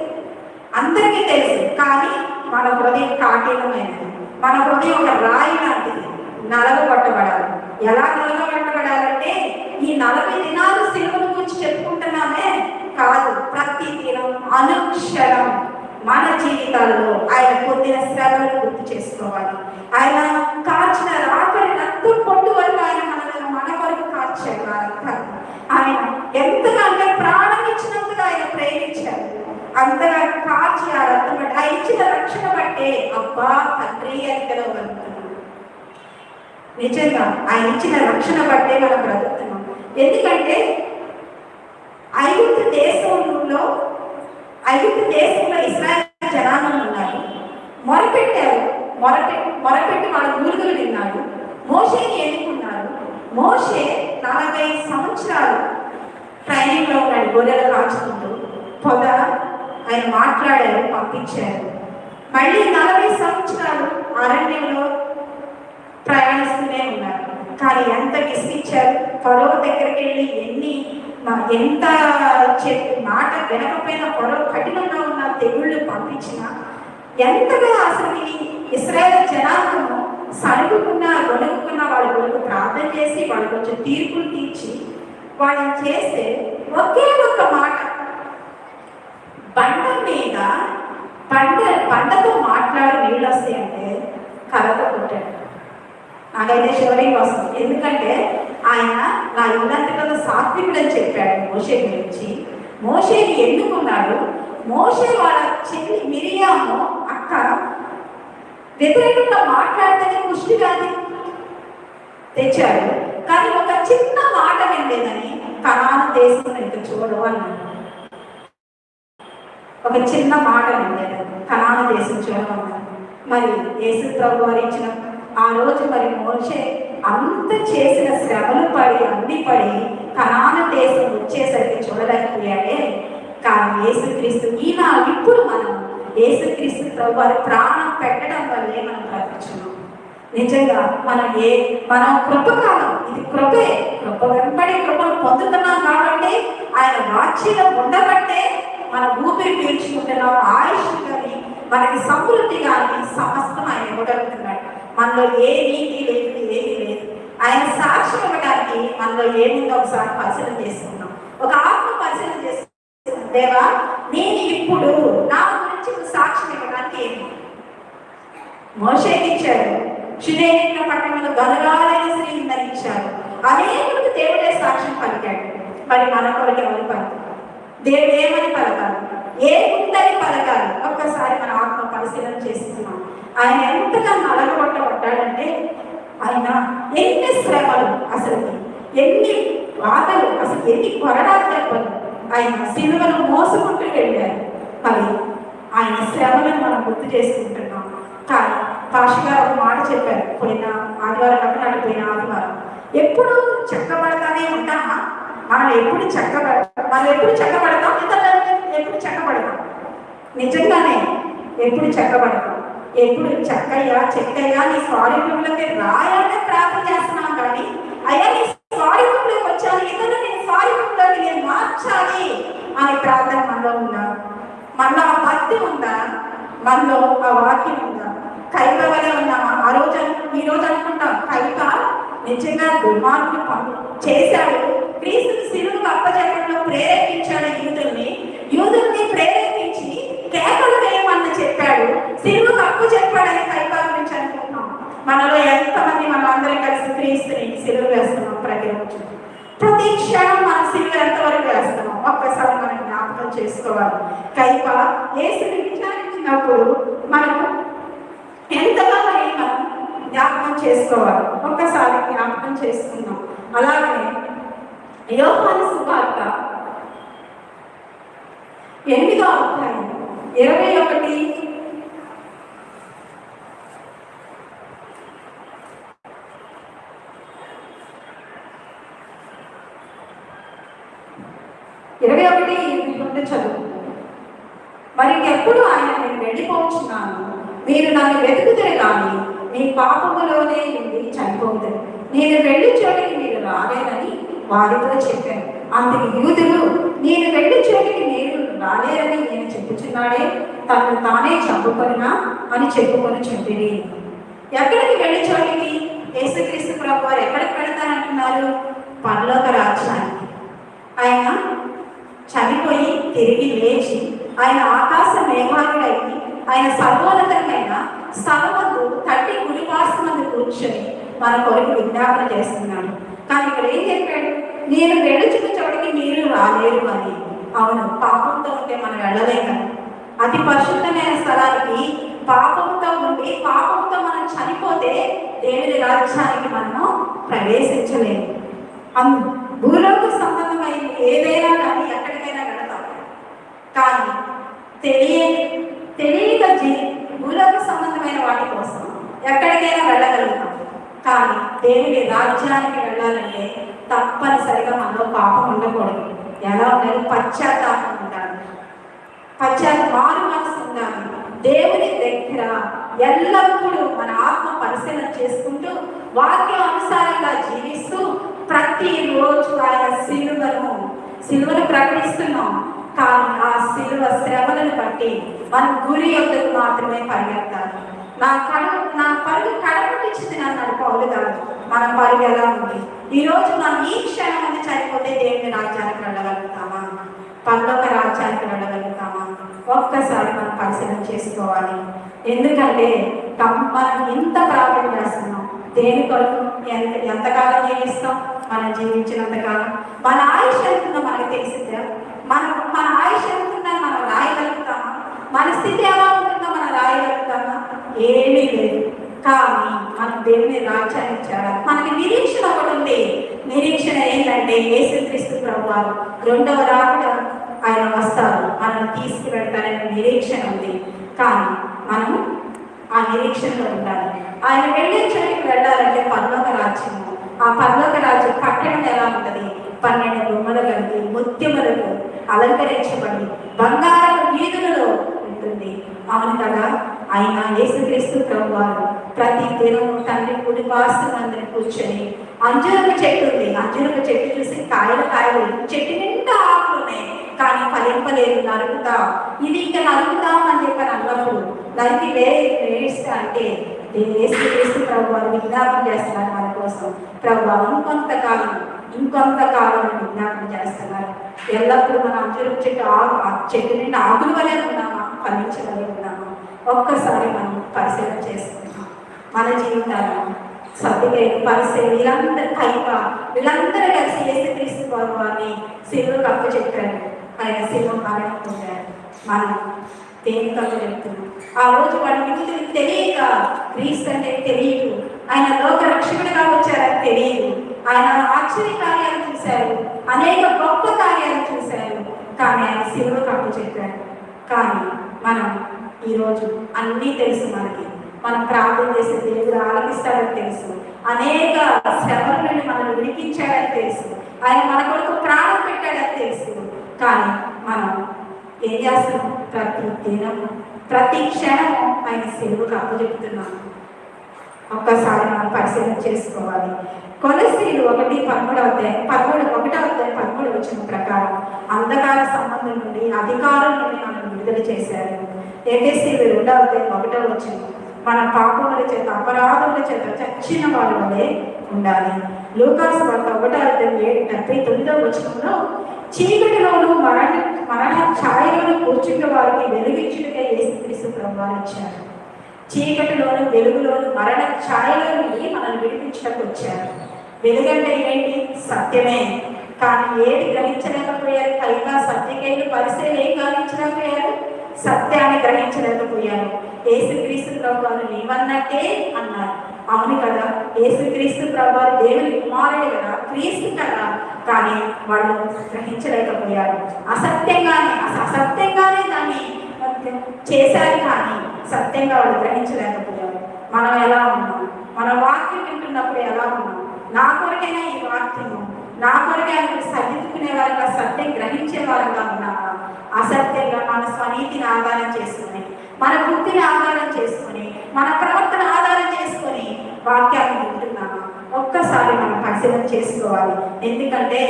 అందరికీ తెలుసు. కానీ మన హృదయం కాఠినమైనది. మన హృదయం ఒక రాయి లాంటిది, నలగొట్టబడాలి. ఎలా నలగొట్టబడాలంటే ఈ 40 దినాలు సిలువను గురించి చెప్పుకుంటున్నామే కాదు, ప్రతి దినం అనుక్షణం మన జీవితాల్లో ఆయన పొందిన శ్రమలను గుర్తు చేసుకోవాలి. ఆయన కార్చిన రాకడి రక్తం పొట్టు వరకు ఆయన మన వరకు కార్చారు. ఆయన ఎంతగా అంటే ప్రాణం ఇచ్చినంతగా ఆయన ప్రేమించారు. అంతగా కార్చి ఆ రక్తం బట్టి ఆయన ఇచ్చిన రక్షణ బట్టే అబ్బా తండ్రి అని పిలవగలుగుతున్నాం. నిజంగా ఆయన ఇచ్చిన రక్షణ బట్టే మనం బ్రతుకుతున్నాం. ఎందుకంటే ఐగుప్తు దేశంలో ఇశ్రాయేలు జనాంగం ఉన్నారు. మొరపెట్టారు. మొరపెట్టి వాళ్ళ మూలుగులు విన్నారు. మోషేని ఎన్నుకున్నారు. మోషే 40 సంవత్సరాలు ట్రైనింగ్ లో ఉన్నాడు. గొర్రెలు కాచుకుంటూ పొద ఆయన మాట్లాడారు, పంపించారు. మళ్ళీ 40 సంవత్సరాలు అరణ్యంలో ప్రయాణిస్తూనే ఉన్నారు. కానీ ఎంత విసిగించారు. ఫరో దగ్గరికి వెళ్ళి ఎంత మాట వినకపోయినా ఫరో కఠినంగా ఉన్న తెగుళ్ళు పంపించిన ఎంతగా అసలు ఇశ్రాయేలు జనాంగము సడుగుకున్న గొడుగుకున్న వాళ్ళ కొరకు ప్రార్థన చేసి వాళ్ళ కొంచెం తీర్పులు తీర్చి వాళ్ళని చేస్తే ఒకే ఒక్క మాట, బండ మీద బండతో మాట్లాడి నీళ్ళు వస్తాయంటే కర్రతో కొట్టాడు. నాకైతే శివరింగ్ వస్తుంది. ఎందుకంటే ఆయన నా ఇల్లంతగా సాత్వికుడు అని చెప్పాడు మోషే గురించి. మోషేని ఎన్నుకున్నాడు. మోషే వాళ్ళ చెల్లి మిరియాము అక్క వ్యతిరేకంగా మాట్లాడితేనే కుష్టి వ్యాధి తెచ్చాడు. కానీ ఒక చిన్న మాట వినలేదని కనాను దేశం ఇంకా చూడవు అన్నాడు. ఒక చిన్న మాట వినలేదని కనాను దేశం చూడమన్నాడు. మరి యేసు ప్రభు వారు ఇచ్చిన ఆ రోజు మరి మోషే అంత చేసిన శ్రమలు పడి అన్ని పడి కనాను దేశం వచ్చేసరికి చూడలేకపోయాడే. కానీ యేసుక్రీస్తు ఇప్పుడు మనం యేసుక్రీస్తు ప్రభు వారి ప్రాణం పెట్టడం వల్లే మనం బ్రతుకుతున్నాం. నిజంగా మనం కృపకాలం, ఇది కృపే. కృప వెంబడి కృపను పొందుతున్నాం కాబట్టి ఆయన వాచ్యం ఉండబట్టే మన ఊపిరి పీల్చుకుంటున్నాం. ఆయుష్ కానీ మనకి సమృద్ధి కానీ సమస్తం ఆయన ఇవ్వగలుగుతున్నాడు. మనలో ఏ నీతి లేదు, ఏమీ లేదు. ఆయన సాక్ష్యం ఇవ్వడానికి మనలో ఏముందో ఒకసారి పరిశీలన చేసుకున్నాం. ఒక ఆత్మ పరిశీలన చేసుకున్నాం. దేవా, నేను ఇప్పుడు నా గురించి సాక్ష్యం ఇవ్వడానికి ఏమి? మోషేకి ఇచ్చాడు. షినేనిన పట్టణంలో గలగాలైన స్త్రీని ధరించాడు. అనేకులకు దేవుడే సాక్ష్యం పలికాడు. మరి మన కొరకు ఎవరు పలకాలి? దేవుడు ఏమని పలకాలి? ఏముందని పలకాలి? ఒక్కసారి మన ఆత్మ పరిశీలన చేస్తున్నాం. ఆయన ఎంతగా నలగొట్టబడ్డాడంటే ఆయన ఎన్ని శ్రమలు, అసలు ఎన్ని బాధలు, అసలు ఎన్ని కొరడాలు దెబ్బలు ఆయన సిలువను మోసుకుంటూ వెళ్ళారు. మరి ఆయన శ్రమలను మనం గుర్తు చేసుకుంటున్నాం. కానీ పాషి గారు ఒక మాట చెప్పారు పోయిన ఆదివారం పోయిన ఆదివారం, ఎప్పుడు చెక్కబడతానే ఉంటామా? మనం ఎప్పుడు చెక్కబడతాం, ఎప్పుడు చెక్కబడతాం. నిజంగానే ఎప్పుడు చెక్కబడతాం. ఎప్పుడు చెక్కయ్యా నీ స్వారీకులకి రాయాలనే ప్రార్థన చేస్తున్నాం. కానీ అయ్యా నీ స్వారూపంలోకి వచ్చాను, ఇతను నీ స్వారూపంలోకి నేను మార్చాలి అనే ప్రార్థన మనలో ఉందా? మనలో ఆ భక్తి ఉందా? మనలో ఆ వాక్యం ఉందా? కైప వలె ఉన్నామా? ఈ రోజు అనుకుంటాం కైప నిజంగా దుర్మార్గుని పనులు చేశాడు, క్రీస్తుని శిలువకు అప్పచెప్పడంలో ప్రేరేపించాడు యూదుల్ని ప్రేరేపించి కేకలు వేయమని చెప్పాడు, శిలువకు అప్పచెప్పాడని కైప గురించి అనుకుంటున్నాం. మనలో ఎంతమంది మనం అందరం కలిసి క్రీస్తుని శిలువ వేస్తున్నాం? ప్రతి క్షణం మన శిలువ ఎంతవరకు వేస్తున్నాం? ఒక్కసారి మనం జ్ఞాపకం చేసుకోవాలి. కైప యేసుని విచారించినప్పుడు మనకు ఎంతగా మనం జ్ఞాపకం చేసుకోవాలి. ఒక్కసారి జ్ఞాపకం చేసుకుందాం. అలాగే యోహాను సువార్త 8వ అధ్యాయం 21 చదువు. మరి ఎప్పుడు ఆయన నేను వెళ్ళిపోతున్నాను, మీరు నన్ను వెతుకుతారు కానీ మీ పాపములోనే నుండి చనిపోతారు, నేను వెళ్ళి చోటికి మీరు రాలేదని వారితో చెప్పాను. అందుకు యూదులు నేను వెళ్ళి చోటికి మీరు రాలేరని నేను చెప్పుచున్నాడే, తను తానే చంపుకొనినా అని చెప్పిరి. ఎక్కడికి వెళ్ళి చోటికి? యేసుక్రీస్తు ప్రభు వారు ఎక్కడికి వెళతారంటున్నారు? పరలోక రాజ్యానికి. ఆయన చనిపోయి తిరిగి లేచి ఆయన ఆకాశ మేఘాలుడై ఆయన సర్వోన్నతమైన స్థలమందు తండ్రి కుడిపార్శ్వమందు కూర్చొని మన కొరకు విజ్ఞాపన చేస్తున్నాడు. కానీ ఇక్కడ ఏం చెప్పాడు? నేను వెళ్ళుచున్న చోటికి మీరు రాలేరు అని. అవును, పాపంతో ఉంటే మనం వెళ్ళలేము. అతి పరిశుద్ధమైన స్థలానికి పాపంతో ఉండి పాపంతో మనం చనిపోతే దేవుని రాజ్యానికి మనము ప్రవేశించలేము. భూలోక సంబంధమైన ఏదైనా కానీ ఎక్కడికైనా వెళతాం, కానీ తెలియక భూలోక సంబంధమైన వాటి కోసం ఎక్కడికైనా వెళ్ళగలుగుతాం. కానీ దేవుని రాజ్యానికి వెళ్ళాలంటే తప్పనిసరిగా మనలో పాపం ఉండకూడదు. ఎలా ఉండాలి? పశ్చాత్తాపం ఉండాలి, మారు మనసు ఉండాలి. దేవుని దగ్గర ఎల్లప్పుడూ మన ఆత్మ పరిశీలన చేసుకుంటూ వాక్యం అనుసారంగా జీవిస్తూ ప్రతిరోజు ఆయన సిలువను ప్రకటిస్తున్నాం. కానీ ఆ సిలువ శ్రమలను బట్టి మన గురి యొక్కకు మాత్రమే పరిగెత్తాలి. నా పరుగు కడపటించింది అన్నాడు పౌలు గారు. మన పరుగు ఎలా ఉంది? ఈరోజు మనం ఈ క్షణం మంది చనిపోతే దేవుని రాజ్యానికి వెళ్ళగలుగుతామా? పరలోక రాజ్యానికి వెళ్ళగలుగుతామా? ఒక్కసారి మనం పరిశీలన చేసుకోవాలి. ఎందుకంటే మనం ఎంత ప్రార్థన చేస్తున్నాం, దేని కొరకు ఎంతకాలం జీవిస్తాం? మనం జీవించినంతకాలం మన ఆయుష్ ఎంతుందో మనకు తెలిసిందా? మన ఆయుష్ ఎంతుందని మనం రాయగలుగుతామా? మన స్థితి ఎలా ఉంటుందో మనం రాయగలుగుతామా? ఏమీ లేదు. కానీ మనం దేవుని రాజ్యాన్ని ఇచ్చాడు. మనకి నిరీక్షణ ఒకటి ఉంది. నిరీక్షణ ఏంటంటే యేసుక్రీస్తు ప్రభువారు 2వ రాకడ ఆయన వస్తారు, మనల్ని తీసుకువెళ్తారనే నిరీక్షణ ఉంది. కానీ మనము ఆ నిరీక్షణలో ఉండాలి. ఆయన వెళ్ళే చోటికి వెళ్ళాలంటే పరలోక రాజ్యము. ఆ పరలోక రాజ్యం పట్టణం ఎలా ఉంటుంది? 12 బొమ్మలు కలిగి ముత్యములకు అలంకరించబడి బంగారం వీధులలో ఉంటుంది. అవును కదా? ఆయన యేసుక్రీస్తు ప్రభువారు ప్రతి దినము తండ్రి కుడి పార్శ్వమందున కూర్చొని అంజూరపు చెట్టు ఉంది. అంజూరపు చెట్టు చూసి కాయలు చెట్టు నిండా ఆకులు ఉన్నాయి, కానీ ఫలింపలేదు. నరుకుతాం, ఇది ఇంకా నరుకుతాం అని చెప్పి అన్నప్పుడు దానికి వేస్తే అంటే యేసుక్రీస్తు ప్రభువారు విజ్ఞాపన చేస్తున్నారు మన కోసం. ప్రభువారు ఇంకొంతకాలం విజ్ఞాపన చేస్తున్నారు. ఎల్లప్పుడూ మన అంజూరపు చెట్టు నిండా ఆకులు వలె ఉన్నామా, ఫలించవలే ఉన్నామా? ఒక్కసారి మనం పరిశీలన చేసుకుంటాం. మన జీవితాలను సభ్యులైన పరిశీలి వీళ్ళందరూ కలిసి యేసుక్రీస్తు ప్రభువారిని శిలువకు అప్పచెప్పారు. ఆయన శిలువ మరణం పొందారు. మనం దేనికి అప్పచెప్తున్నాం? ఆ రోజు వాడి యూదులకు తెలియక క్రీస్తు అంటే తెలియదు, ఆయన లోక రక్షకుడిగా వచ్చారని తెలియదు. ఆయన ఆశ్చర్య కార్యాలు చూశారు, అనేక గొప్ప కార్యాలు చూశారు, కానీ ఆయన శిలువకు అప్పచెప్పారు. కానీ మనం ఈరోజు అన్నీ తెలుసు మనకి. మనం ప్రార్థన చేసే దేవుడు ఆలకిస్తాడని తెలుసు, అనేక శ్రమల నుండి మనల్ని విడిపించాడని తెలుసు, ఆయన మన కొరకు ప్రాణం పెట్టాడని తెలుసు. కానీ మనం ఏం చేస్తున్నాం? ప్రతి దినము ప్రతి క్షణము ఆయన శిలువకు అప్పచెప్తున్నాము. ఒక్కసారి మనం పరిశీలన చేసుకోవాలి. కొలస్సీలు 1:13 వచ్చిన ప్రకారం అంధకార సంబంధం నుండి అధికారం నుండి మనం విడుదల చేశారు. ఎఫెసీయులు 2:1 వచ్చిన మన పాపముల చేత అపరాధముల చేత చచ్చిన వారి వలె ఉండాలి. లూకాసు వార్త 1:79 వచనంలో చీకటిలోను మరణ ఛాయలోను కూర్చున్న వారికి వెలుగిచ్చుటకే యేసుక్రీస్తు ప్రభువారు ఇచ్చారు. చీకటిలోను వెలుగులోను మరణ ఛాయలో నుండి మనల్ని విడిపించడానికి వచ్చారు. వెలుగంటే ఏంటి? సత్యమే. కానీ ఏది గ్రహించలేకపోయారు? పైగా సత్యకేయులు పరిశీలి ఏం గ్రహించలేకపోయారు? సత్యాన్ని గ్రహించలేకపోయారు. యేసుక్రీస్తు ప్రభువారు నీవన్నట్టే అన్నారు. అవును కదా, యేసుక్రీస్తు ప్రభువారు దేవుని కుమారుడు కదా, క్రీస్తు కదా. కానీ వాళ్ళు గ్రహించలేకపోయారు. అసత్యంగానే దాన్ని చేశారు, కానీ సత్యంగా వాళ్ళు గ్రహించలేకపోయారు. మనం ఎలా ఉన్నాం? మన వాక్యం వింటున్నప్పుడు ఎలా ఉన్నాం? నా కొరకైనా ఈ వాక్యము, నా కొరకైనా సరిదిద్దుకునే వారంగా, సత్యం గ్రహించే వారంగా ఉన్నామా? అసత్యంగా మన స్వనీతిని ఆధారం చేసుకుని, మన బుద్ధిని ఆధారం చేసుకుని, మన ప్రవర్తన ఆధారం చేసుకొని వాక్యాన్ని వింటున్నామా? ఒక్కసారి మనం పరిశీలన చేసుకోవాలి. ఎందుకంటే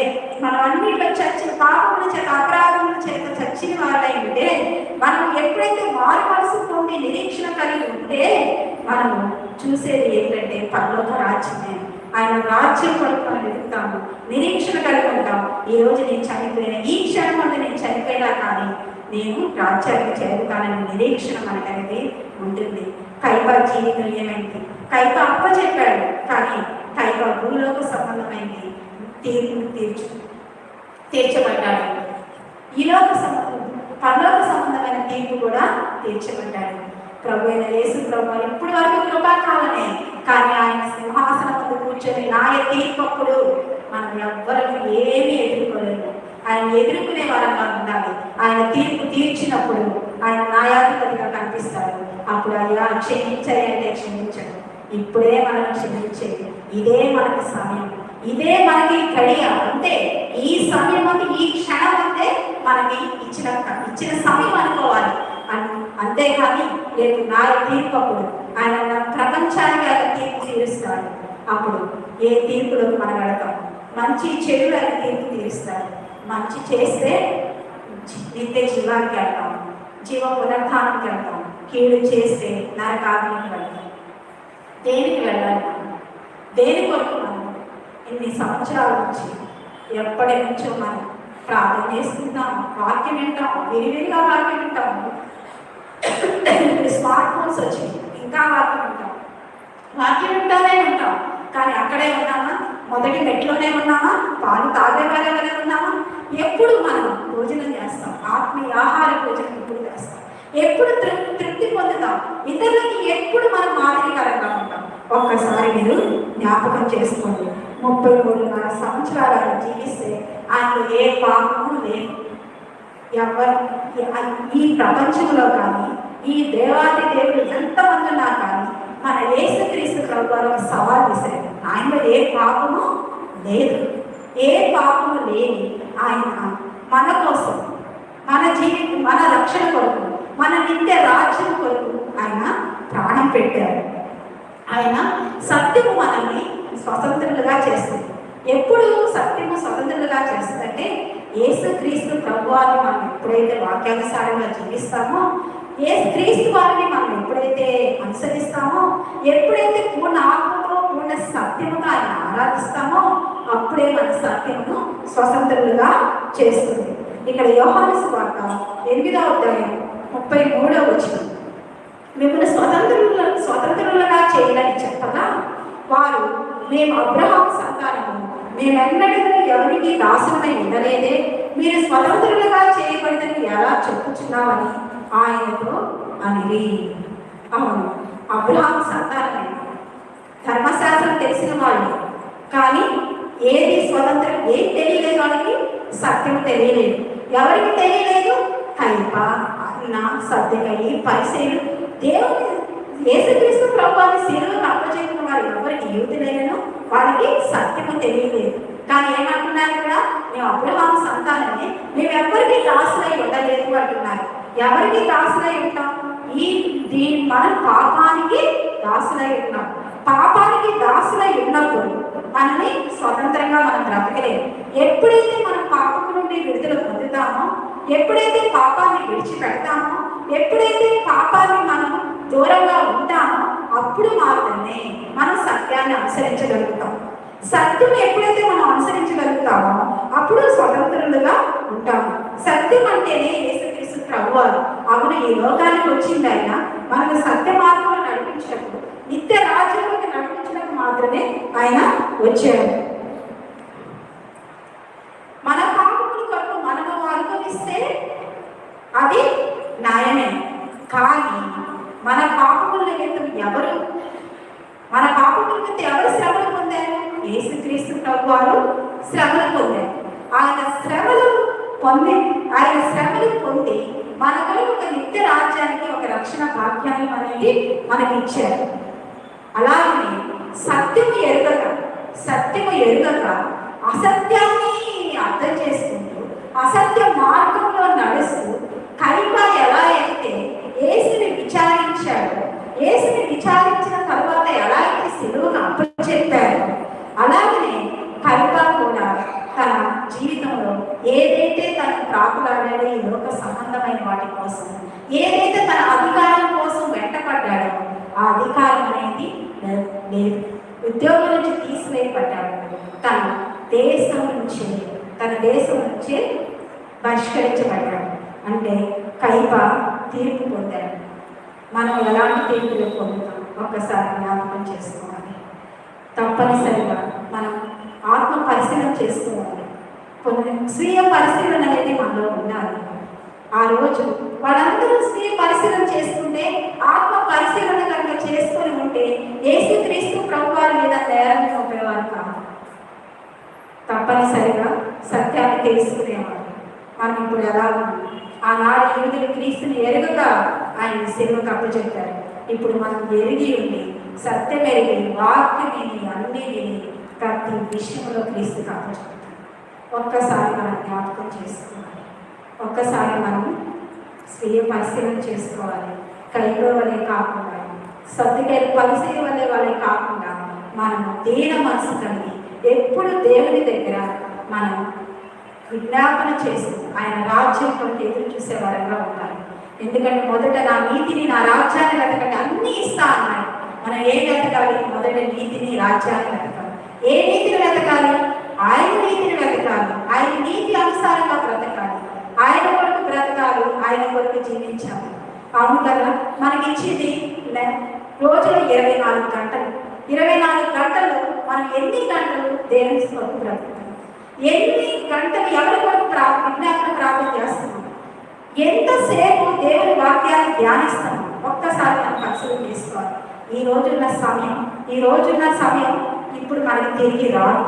మనం అన్నింటిలో చచ్చిన పాపముల చేత అపరాధముల చేత చచ్చిన వారై ఉంటే, మనం ఎప్పుడైతే మారు మనసు పొంది నిరీక్షణ కలిగి ఉంటే మనము చూసేది ఏంటంటే పరలోక రాజ్యమే. ఆయన రాజ్యం కొరకు మనం వెతుకుతాము, నిరీక్షణ కలిగి ఉంటాము. ఈరోజు నేను చనిపోయిన ఈ క్షణం వల్ల నేను చనిపోయినా కానీ నేను రాజ్యానికి చేరుతానని నిరీక్షణ మనకనేది ఉంటుంది. కైపా జీవితం ఏమైంది? కైపా అప్పచెప్పాడు, కానీ కైపా భూలోక సంబంధమైంది తీర్పును తీర్చబడ్డాడు. ఈలోక సంబంధం, పరలోక సంబంధమైన తీర్పు కూడా తీర్చబడ్డాడు. ప్రభు అయిన యేసు ప్రభు ఇప్పటి వరకు కృపాకాలమే, కానీ ఆయన సింహాసనం ముందు కూర్చొని న్యాయ తీర్పప్పుడు మనం ఎవ్వరికి ఏమీ ఎదుర్కోలేము. ఆయన ఎదుర్కొనే వారంగా ఉండాలి. ఆయన తీర్పు తీర్చినప్పుడు ఆయన న్యాయాధిపతిగా కనిపిస్తాడు. అప్పుడు అయ్యా క్షమించాలి అంటే క్షమించడు. ఇప్పుడే మనం క్షమించేది, ఇదే మనకి సమయం, ఇదే మనకి కడియ. అంతే, ఈ సమయం అంటే ఈ క్షణం అంటే మనకి ఇచ్చిన సమయం అనుకోవాలి. అంతేగాని లేదు న్యాయ తీర్పు అప్పుడు ఆయన ప్రపంచానికి ఆయన తీర్పు తీరుస్తాడు. అప్పుడు ఏ తీర్పులకు మనం వెళతాం? మంచి చెడు ఆయన తీర్పు తీరుస్తాడు. మంచి చేస్తే నిత్య జీవానికి వెళ్తాం, జీవ పునరుద్ధానానికి వెళ్తాం. కీడు చేస్తే నరకాగ్నికి వెళ్తాం. దేనికి వెళ్ళాలి? మనం దేని కొరకు? మనం ఇన్ని సంవత్సరాల నుంచి ఎప్పటి నుంచో మనం ప్రార్థన చేసుకుంటాం, వాక్యం వింటాం, విరివిరిగా వాక్యం వింటాము. ఇప్పుడు స్మార్ట్ ఫోన్స్ వచ్చి ఇంకా వాక్యం వింటానే ఉంటాం. కానీ అక్కడే ఉన్నామా? మొదటి మెట్లోనే ఉన్నామా? పాలు తాగే వాళ్ళనే ఉన్నామా? ఎప్పుడు మనం భోజనం చేస్తాం? ఆత్మీయ ఆహార భోజనం ఎప్పుడు చేస్తాం? ఎప్పుడు తృప్తి పొందుతాం? ఇతరులకి ఎప్పుడు మనం మాదిరికరంగా ఉంటాం? ఒక్కసారి మీరు జ్ఞాపకం చేసుకోండి. 33.5 సంవత్సరాలు ఆయన జీవిస్తే ఆయనలో ఏ పాపము లేదు. ఎవరు ఈ ప్రపంచంలో కానీ, ఈ దేవాది దేవుడు ఎంతమంది ఉన్నా కానీ మన యేసుక్రీస్తు ప్రభువుకు సవాల్ విసిరారు. ఆయనలో ఏ పాపము లేదు. ఏ పాపము లేని ఆయన మన కోసం, మన జీవితం, మన రక్షణ కొరకు, మన నిత్య రాజ్యం కొరకు ఆయన ప్రాణం పెట్టారు. ఆయన సత్యము మనల్ని స్వతంత్రులుగా చేస్తుంది. ఎప్పుడు సత్యము స్వతంత్రులుగా చేస్తుందంటే యేసుక్రీస్తు ప్రభువాన్ని మనం ఎప్పుడైతే వాక్యానుసారంగా జీవిస్తామో, యేసుక్రీస్తు వారిని మనం ఎప్పుడైతే అనుసరిస్తామో, ఎప్పుడైతే పూర్ణ ఆత్మతో పూర్ణ సత్యముగా ఆయన ఆరాధిస్తామో, అప్పుడే మన సత్యమును స్వతంత్రులుగా చేస్తుంది. ఇక్కడ యోహాను సువార్త 8:33 వచనం, మిమ్మల్ని స్వతంత్రులుగా చేయాలని చెప్పగా వారు, మేము అబ్రహాము సంతానము, మేమెన్నడూ ఎవరికి దాసులమై ఉండలేదే, మీరు స్వతంత్రులుగా చేయబడినని ఎలా చెప్పుచున్నామని ఆయనతో అనిరి. అవును, అబ్రహాము సంతానమే, ధర్మశాస్త్రం తెలిసిన వాళ్ళు, కానీ ఏది స్వతంత్రం, ఏం తెలియలేదు వాళ్ళకి? సత్యం తెలియలేదు. ఎవరికి తెలియలేదు? కైప, అన్న, సర్దుకయి, పరిసయ్యులు. దేవుని యేసుక్రీస్తు ప్రభువుని శిలువకు అప్పచెప్పిన వారు ఎవరికి యూదులైనను వాళ్ళకి సత్యము తెలియలేదు. కానీ ఏమంటున్నారు ఇక్కడ? మేము అబ్రహాము సంతానమే, మేము ఎవరికి దాసులై ఉండలేదు అంటున్నారు. ఎవరికి దాసులై ఉంటాం? మన పాపానికి దాసులై ఉన్నాం. పాపానికి దాసులై ఉన్నప్పుడు మనని స్వతంత్రంగా మనం బ్రతకలేము. ఎప్పుడైతే మనం పాపం నుండి విడుదల పొందుతామో, ఎప్పుడైతే పాపాన్ని విడిచిపెడతామో, ఎప్పుడైతే పాపాన్ని మనం దూరంగా ఉంటామో అప్పుడు మాత్రమే మనం సత్యాన్ని అనుసరించగలుగుతాం. సత్యం ఎప్పుడైతే మనం అనుసరించగలుగుతామో అప్పుడు స్వతంత్రులుగా ఉంటాము. సత్యం అంటేనే యేసుక్రీస్తు ప్రభువారు అవును ఈ లోకానికి వచ్చింది ఆయన మనకు సత్య మార్గంలో నడిపించినప్పుడు, నిత్య రాజ్యంలోకి నడిపించడానికి మాత్రమే ఆయన వచ్చాడు. మన పాపముల కొరకు మనము అనుభవిస్తే అది న్యాయమే. కానీ మన పాపముల నిమిత్తం ఎవరు శ్రమలు పొందారు? యేసుక్రీస్తు ప్రభువారు శ్రమలు పొందారు. ఆయన శ్రమలు పొంది మన కొరకు ఒక నిత్య రాజ్యానికి ఒక రక్షణ భాగ్యాన్ని అనేది మనకి ఇచ్చారు. అలాగనే సత్యము ఎరుగక అసత్యాన్ని అర్థం చేసుకుంటూ అసత్య మార్గంలో నడుస్తూ కైప ఎలా అయితే యేసుని విచారించాడో, యేసుని విచారించిన తర్వాత ఎలా అయితే సిలువను అప్పచెప్పారో, అలాగనే కైప కూడా తన జీవితంలో ఏదైతే తను ప్రాకులాడాడో ఈ లోక సంబంధమైన వాటి కోసం, ఏదైతే తన అధికారం కోసం వెంటపడ్డాడో ఆ అధికారం అనేది లేదు. ఉద్యోగం నుంచి తీసివేయబడ్డాడు. తన దేశం నుంచి బహిష్కరించబడ్డాడు. అంటే కైప తీర్పు పొందాడు. మనం ఎలాంటి తీర్పులు పొందుతాం ఒక్కసారి జ్ఞాపకం చేసుకోవాలి. తప్పనిసరిగా మనం ఆత్మ పరిశీలన చేసుకోవాలి. స్వీయ పరిశీలన అనేది మనలో ఉండాలి. ఆ రోజు వాళ్ళందరూ స్వీయ పరిశీలన చేసుకుంటే, ఆత్మ పరిశీలన కనుక చేసుకొని ఉంటే యేసుక్రీస్తు ప్రభువారి మీద నేరం మోపేవారు కాదు. తప్పనిసరిగా సత్యాన్ని తెలుసుకునేవారు. మనం ఇప్పుడు ఎలా ఉన్నాం? ఆనాడు యూదులు క్రీస్తుని ఎరుగగా ఆయన సిలువకు అప్పచెప్పారు. ఇప్పుడు మనం ఎరిగి ఉండి సత్యం ఎరిగి వాక్యం విని అన్నీ విని ప్రతి విషయంలో క్రీస్తుకు అప్పచెప్తాం. ఒక్కసారి మనం జ్ఞాపకం చేసుకోవాలి. ఒక్కసారి మనం స్వీయ పరిశీలన చేసుకోవాలి. కైప వలె కాకుండా, సర్దుకైన పరిశీలన వలె కాకుండా మనం దీన మనసు కలిగి ఎప్పుడు దేవుని దగ్గర మనం విజ్ఞాపన చేసి ఆయన రాజ్యం కొరకు ఎదురు చూసే వారంగా ఉండాలి. ఎందుకంటే మొదట నా నీతిని, నా రాజ్యాన్ని వెతకండి, అన్నీ ఇస్తా అన్నాడు. మనం ఏం వెతకాలి? మొదట నీతిని, రాజ్యాన్ని వెతకాలి. ఏ నీతిని వెతకాలి? ఆయన నీతిని వెతకాలి. ఆయన నీతి అనుసారంగా బ్రతకాలి. ఆయన కొరకు బ్రతకాలి. ఆయన కొరకు జీవించాలి. అవును కదా? మనకి ఇచ్చింది రోజులో 24 గంటలు. 24 గంటలు మనం ఎన్ని గంటలు దేవుని కొరకు బ్రతుకుతాం? ఎన్ని గంటలు ఎవరి కొరకు విజ్ఞాపన ప్రార్థన చేస్తున్నాం? ఎంతసేపు దేవుని వాక్యాన్ని ధ్యానిస్తాం? ఒక్కసారి మనం పరిశీలన చేసుకోవాలి. ఈ రోజున్న సమయం ఇప్పుడు మనకి తిరిగి రాదు.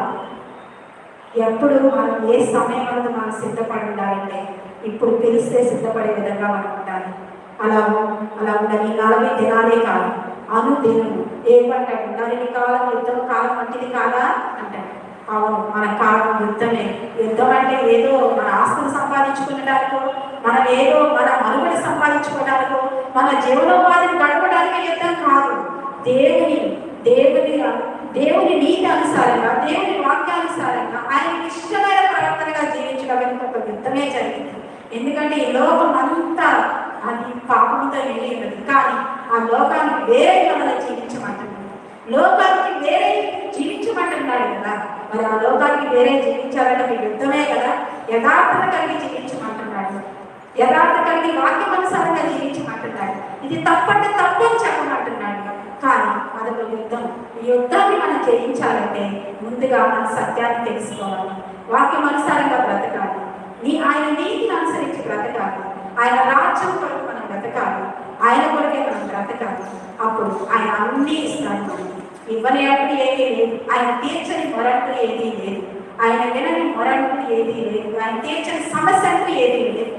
ఎప్పుడు మనం ఏ సమయం వల్ల మనం సిద్ధపడి ఉండాలంటే ఇప్పుడు పిలిస్తే సిద్ధపడే విధంగా మనం ఉండాలి. అలా ఉండాలి. 40 దినాలే కాదు, అనుదినము ఏమంటాడు? నరిని కాలం యుద్ధం కాలం వంటిది కాదా అంటాడు. అవును, మన కాలం యుద్ధమే. యుద్ధం అంటే ఏదో మన ఆస్తులు సంపాదించుకునేటానికో, మనం ఏదో మన మనుగడ సంపాదించుకోవడానికో, మన జీవనోపాధిని గడపడానికి యుద్ధం కాదు. దేవుని నీతి అనుసారంగా, దేవుని వాక్యానుసారంగా ఆయనకి ఇష్టమైన ప్రవర్తనగా జీవించడానికి ఒక యుద్ధమే జరిగింది. ఎందుకంటే ఈ లోకం అంతా అది పాపంతో నిండి ఉన్నది. కానీ ఆ లోకానికి వేరే మనల్ని జీవించమంటున్నాడు. లోకానికి వేరే జీవించమంటున్నాడు కదా. మరి ఆ లోకానికి వేరే జీవించాలంటే మీ యుద్ధమే కదా. యథార్థత కలిగి జీవించమంటున్నాడు. యథార్థత కలిగి వాక్యమనుసారంగా జీవించమంటున్నాడు. ఇది తప్పంటే తప్పని చెప్పమంటున్నాడు. కానీ అదొక యుద్ధం. ఈ యుద్ధాన్ని మనం జయించాలంటే ముందుగా మన సత్యాన్ని తెలుసుకోవాలి, వాక్యమనుసారంగా బ్రతకాలి, ఆయన నీతిని అనుసరించి బ్రతకాలి, ఆయన రాజ్యం కొరకు మనం బ్రతకాలి, ఆయన కొరకే మనం బ్రతకాలి. అప్పుడు ఆయన అన్నీ ఇస్తాడు. మనకి ఇవ్వని అప్పుడు ఏదీ లేదు. ఆయన తీర్చని మొరంటూ ఏదీ లేదు. ఆయన వినని మొరంటూ ఏదీ లేదు. ఆయన తీర్చని సమస్య అంటూ ఏదీ లేదు.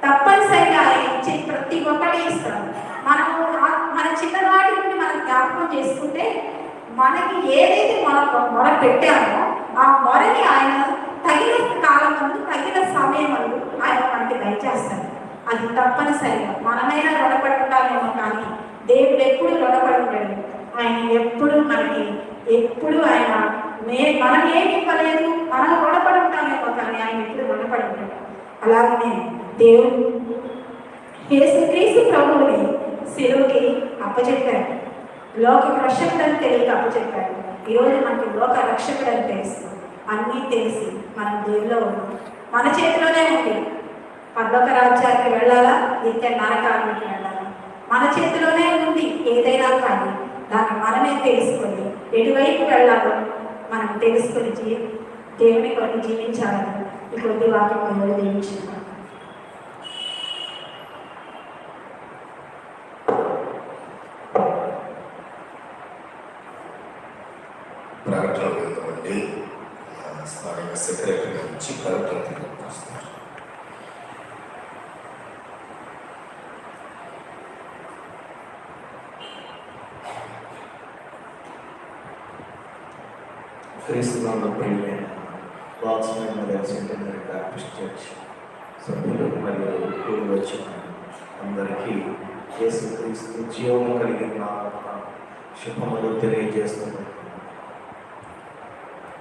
తప్పనిసరిగా ఆయన ఇచ్చే ప్రతి ఒక్కటి ఇస్తాడు. మన చిన్ననాటి నుండి మనం జ్ఞాపకం చేసుకుంటే మనకి ఏదైతే మొర పెట్టామో ఆ మొరని ఆయన తగిన కాలం ముందు, తగిన సమయం ముందు ఆయన మనకి దయచేస్తాడు. అది తప్పనిసరిగా మనమైనా రుణపడి ఉంటామేమో, కానీ దేవుడు ఎప్పుడు రుణపడి ఉంటాడు. ఆయన ఎప్పుడు ఆయన మనం ఏమి ఇవ్వలేదు, మనం రుణపడి ఉంటామేమో, కానీ ఆయన ఎప్పుడు రుణపడి ఉంటాడు. అలాగనే దేవుడు యేసుక్రీస్తు ప్రభువుని శిలువకి అప్పచెప్పాడు. లోక రక్షకుడని తెలియక అప్పచెప్పాడు. ఈరోజు మనకి లోక రక్షకుడని తెలుసు, అన్నీ తెలిసి మనం దేవుల్లో ఉన్నాం. మన చేతిలోనే ఉంది. పరలోక రాజ్యానికి వెళ్ళాలా, నిత్య నరకానికి వెళ్ళాలా, మన చేతిలోనే ఉంది. ఏదైనా కానీ దాన్ని మనమే తెలుసుకొని ఎటువైపు వెళ్ళాలో మనం తెలుసుకొని దేవుని కొన్ని జీవించాలని ఈ కొద్ది వాక్యం దీవించుకున్నాం. ప్రకటన విందామండి. స్థానిక సెక్రటరీ నుంచి ప్రకటన తెలియజేస్తారు. క్రీస్తునందు ప్రియమైన వాత్సల్యం మరియు సెంటనరీ బ్యాప్టిస్ట్ చర్చ్ సభ్యులు మరియు కూడి వచ్చిన అందరికీ యేసుక్రీస్తు జీవము కలిగిన శుభములు తెలియజేస్తున్నాం.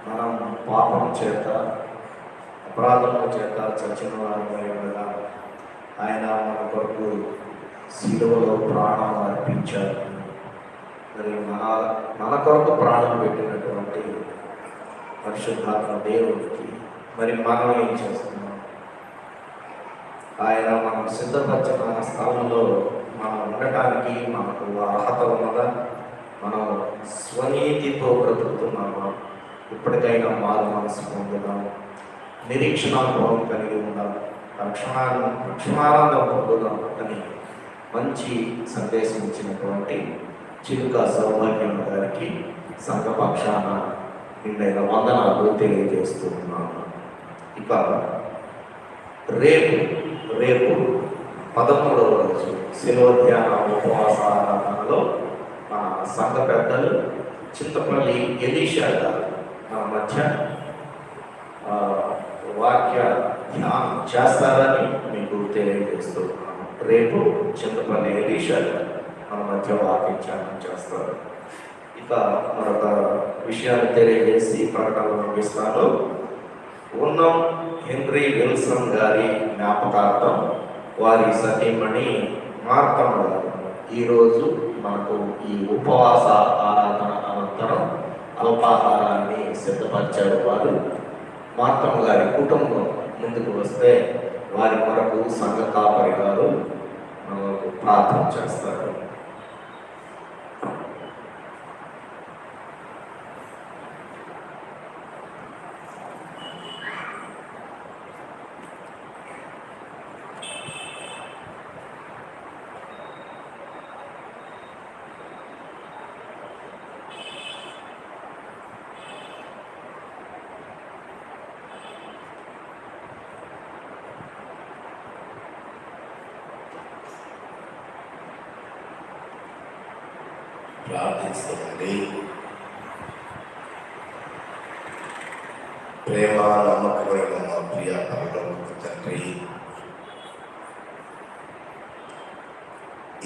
మనం పాపం చేత అపరాధముల చేత చచ్చిన వారమై ఉండగా ఆయన మన కొరకు శిలువలో ప్రాణం అర్పించారు. మరి మన కొరకు ప్రాణం పెట్టినటువంటి పరిశుద్ధాత్మ దేవుడికి మరి మనం ఏం చేస్తున్నాం? ఆయన మనం సిద్ధపరిచిన స్థలంలో మనం ఉండటానికి మనకు అర్హత ఉన్నదా? మనం స్వనీతితో బ్రతుకుతున్నామా? ఇప్పటికైనా మారు మనసు పొందుదాం, నిరీక్షణానుభవం కలిగి ఉందాం, రక్షణానందం పొందుదాం అని మంచి సందేశం ఇచ్చినటువంటి చిలుక సౌభాగ్యం గారికి సంఘపక్షాన నిండైన వందనాలు తెలియజేస్తూ ఉన్నాను. ఇక రేపు 13వ రోజు శిలువ ధ్యాన ఉపవాస ఆరాధనలో మన సంఘ పెద్దలు చింతపల్లి ఎలీషా గారు మన మధ్య వాక్య ధ్యానం చేస్తారని మీకు తెలియజేస్తూ ఉన్నాను. రేపు చింతపల్లి ఎలీషా గారు మన మధ్య వాక్య ధ్యానం చేస్తారు. ఇక మరొక విషయాన్ని తెలియజేసి ప్రకటనలు ముగిస్తాను. ఉన్నం హెన్రీ విల్సన్ గారి జ్ఞాపకార్థం వారి సతీమణి మార్తమ్మ గారు ఈరోజు మనకు ఈ ఉపవాస ఆరాధన అనంతరం అల్పాహారాన్ని సిద్ధపరిచారు. వారు మార్తమ్మ గారి కుటుంబం ముందుకు వస్తే వారి కొరకు సంఘ కాపరి గారు మనకు ప్రార్థన చేస్తారు. ప్రార్థిస్తామండి. ప్రేమ నమ్మకమైన మా ప్రియ పరలోక తండ్రి,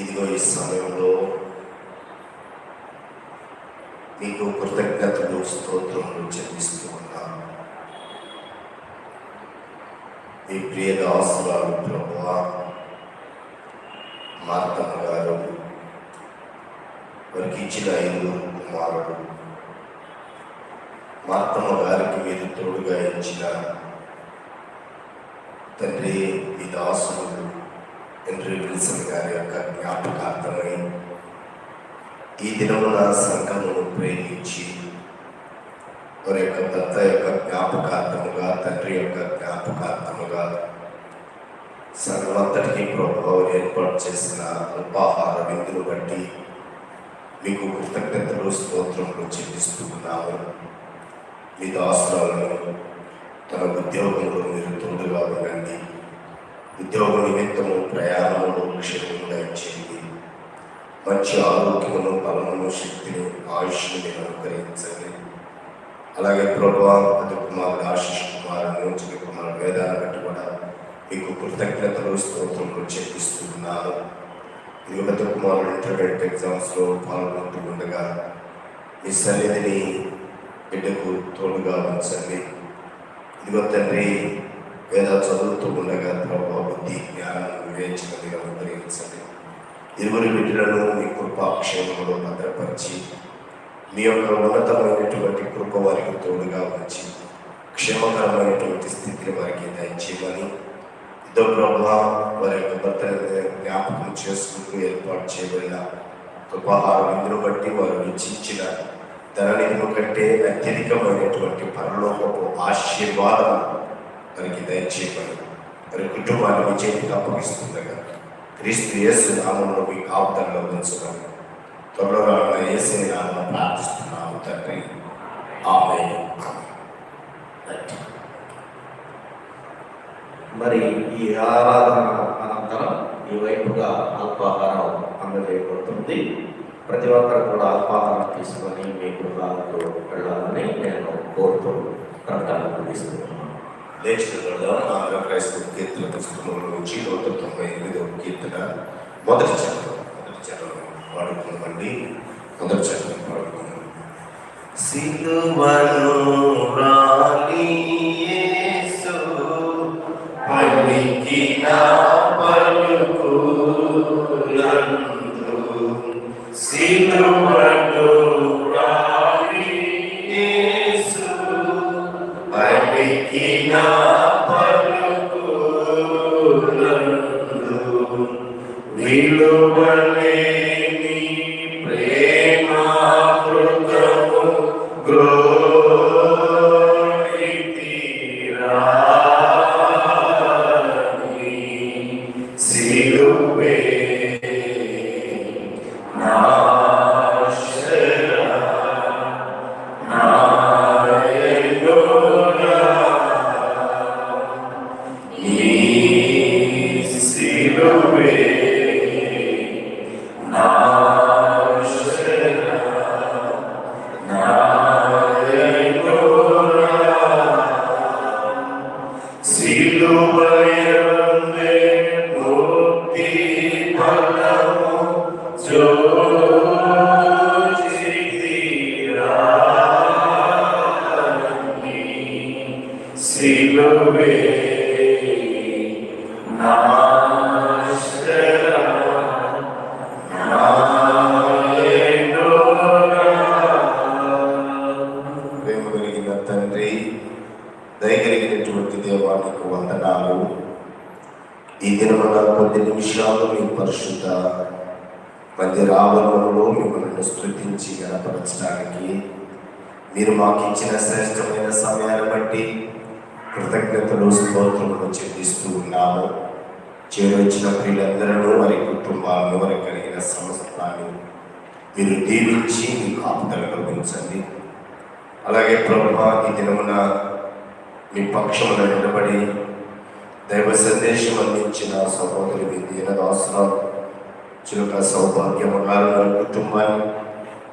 ఇదిగో ఈ సమయంలో మీకు కృతజ్ఞతలు స్తోత్రములు చెల్లిస్తూ ఉన్నాను. మీ ప్రియ దాసురాలు ప్రభువా మార్తమ్మ గారు వారికి ఇచ్చిన 5 కుమారుడు, మార్తమ్మ గారికి మీరు తోడుగా ఇచ్చిన తండ్రి మీ దాసుడు హెన్రీ విల్సన్ గారి యొక్క జ్ఞాపకార్థమై ఈ దినమున సంఘమును ప్రేమించి వారి యొక్క భర్త యొక్క జ్ఞాపకార్థముగా, తండ్రి యొక్క జ్ఞాపకార్థముగా సంఘమంతటికి ప్రభువు ఏర్పాటు చేసిన అల్పాహార విందును బట్టి మీకు కృతజ్ఞతలు స్తోత్రములు చెల్లిస్తూ ఉన్నాము. మీ దాసురాలను తన ఉద్యోగంలో మీరు తోడుగా ఉండండి. ఉద్యోగ నిమిత్తము ప్రయాణములు క్షేమంగా ఇచ్చేయండి. మంచి ఆరోగ్యమును, బలమును, శక్తిని, ఆయుష్ని మీరు అనుగ్రహించండి. అలాగే ప్రభువా అది కుమారుడు ఆశీష్ కుమార్ నుంచి కుమారుడు వేదాన్ని బట్టి కూడా మీకు కృతజ్ఞతలు స్తోత్రములు చెల్లిస్తూ ఉన్నాను. ఇది పెద్ద కుమారుడు ఇంటర్మీడియట్ ఎగ్జామ్స్లో పాల్గొంటూ ఉండగా మీ సన్నిధిని బిడ్డకు తోడుగా ఉంచండి. ఇదిగో తండ్రి, వేద చదువుతూ ఉండగా ప్రభావ బుద్ధి జ్ఞానం వివేచనగా అనుగ్రహించండి. ఇరువురి బిడ్డలను మీ కృపాక్షేమంలో భద్రపరిచి మీ యొక్క ఉన్నతమైనటువంటి కృప వారికి తోడుగా ఉంచి క్షేమకరమైనటువంటి స్థితిని వారికి దయచేయమని, ఇదో ప్రభా వారి యొక్క భర్తలను జ్ఞాపకం చేసుకుంటూ ఏర్పాటు చేయబడిన కృపాహార విందును బట్టి వారు రుచించిన ధననిధుల కంటే అత్యధికమైనటువంటి పరలోకపు ఆశీర్వాదం వారికి దయచేయమని, వారి కుటుంబాన్ని మీ చేతికి అప్పగిస్తుండగా క్రీస్తు యేసు నామంలో మీ కాపుదల్లో ఉంచుకొని త్వరలో రానున్న యేసు నామమున ప్రార్థిస్తున్నాము తండ్రి. ఆమేన్. మరి ఈ ఆరాధన అనంతరం ఈ వైపుగా అల్పాహారం అందజేయబడుతుంది. ప్రతి ఒక్కరు కూడా అల్పాహారం తీసుకొని మీ గృహాలకు వెళ్ళాలని నేను కోరుతూ ప్రకటన ముగిస్తున్నాను. లేచిన ఆంధ్ర క్రైస్తవ కీర్తన పుస్తకంలో నుంచి 198వ కీర్తన మొదటి చరణం పాడుకున్నామండి. మొదటి చరణం పాడుకున్నాం. సిలువను రాని యేసు పలికిన పలుకులందు, సిలువను రాని యేసు పలికిన పలుకులందు విలువలేని ప్రేమామృతము గ్రోలితిరాని సిలువే నాశర నాయనురా నీ సిలువే ప్రేమ కలిగిన తండ్రి, దయగలిగినటువంటి దేవానికి వందనాలు. ఈ దినమున కొద్ది నిమిషాలు మీ పరిశుద్ధ మందిర ఆవరణలో మిమ్మల్ని స్తుతించి గణపరచడానికి మీరు మాకు ఇచ్చిన శ్రేష్టమైన సమయాన్ని బట్టి కృతజ్ఞతలు స్తోత్రములు చెల్లిస్తూ ఉన్నాము. చేరొచ్చిన ప్రియులందరూ వారి కుటుంబాలను వారికి కలిగిన సమస్తాన్ని మీరు దీవించి మీ కాపుదలలో ఉంచండి. అలాగే ప్రభువా, ఈ దినమున మీ పక్షమున నిలబడి దైవ సందేశం అందించిన సహోదరి విద్యన దాసరావు చిలుక సౌభాగ్యము గారు వారి కుటుంబాన్ని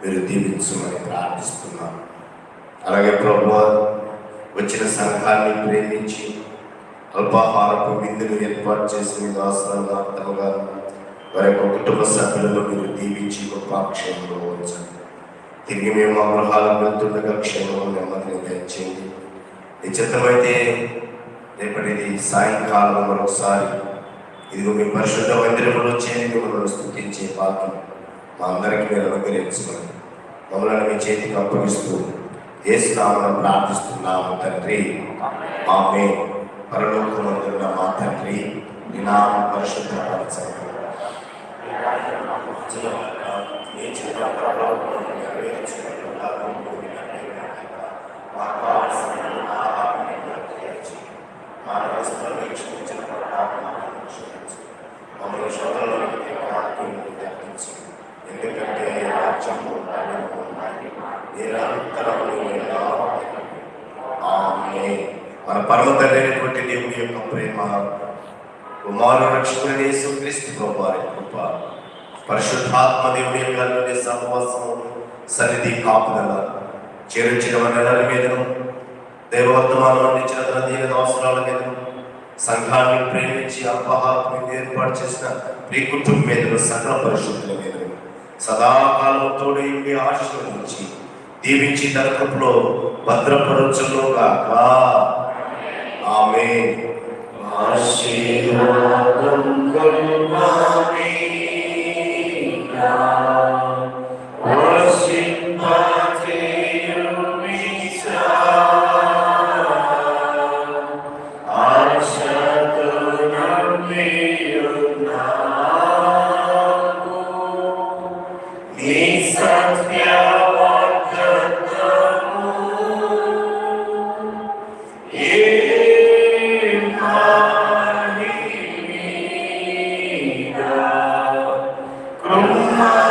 మీరు దీవించమని ప్రార్థిస్తున్నాను. అలాగే ప్రభువా, వచ్చిన సంఘాన్ని ప్రేమించి అల్పాహారపు విందును ఏర్పాటు చేసిన దాసరావు అత్తమ్మ గారు వారి యొక్క కుటుంబ సభ్యులను మీరు దీవించి గొప్ప క్షేమంలో ఉంచండి. తిరిగి మేము మా గృహాలకు వెళ్తుండగా క్షేమం నెమ్మదిని దయచేయండి. నిశ్చితమైతే రేపటిది సాయంకాలం మరొకసారి ఇదిగో మీ పరిశుద్ధ మందిరంలో చేరి మిమ్మల్ని స్తుతించే భాగ్యం మా అందరికీ మీరు అనుగ్రహించమని మమ్మల్ని మీ చేతికి అప్పగిస్తూ యేసు నామమున ప్రార్థిస్తున్నాము తండ్రి. ఆమేన్. పరలోకమందున్న మా తండ్రి, నీ నామం పరిశుద్ధపరచబడదు. ఎందుకంటే రాజ్యము మన పరమ తండ్రి దేవుని యొక్క ప్రేమ, కుమారుడు రక్షకుడైన యేసుక్రీస్తు ప్రభువు వారి కృప, పరిశుద్ధాత్మ దేవుని యొక్క సహవాసము, సన్నిధి, కాపుదల చేర్చిన వనరుల మీదను, దైవవర్తమానం అందించిన తన దీన అవసరాల మీదను సంఘాన్ని ప్రేమించి అల్పాహారం మీద ఏర్పాటు చేసిన ప్రియ కుటుంబం మీద సకల పరిశుద్ధుల మీద సదాకాలం తోడైండి ఆశీర్వదించి దీవించి తన కృపలో భద్రపరచులోగాక. ఆమేన్. ఆశీర్వాదం Krumma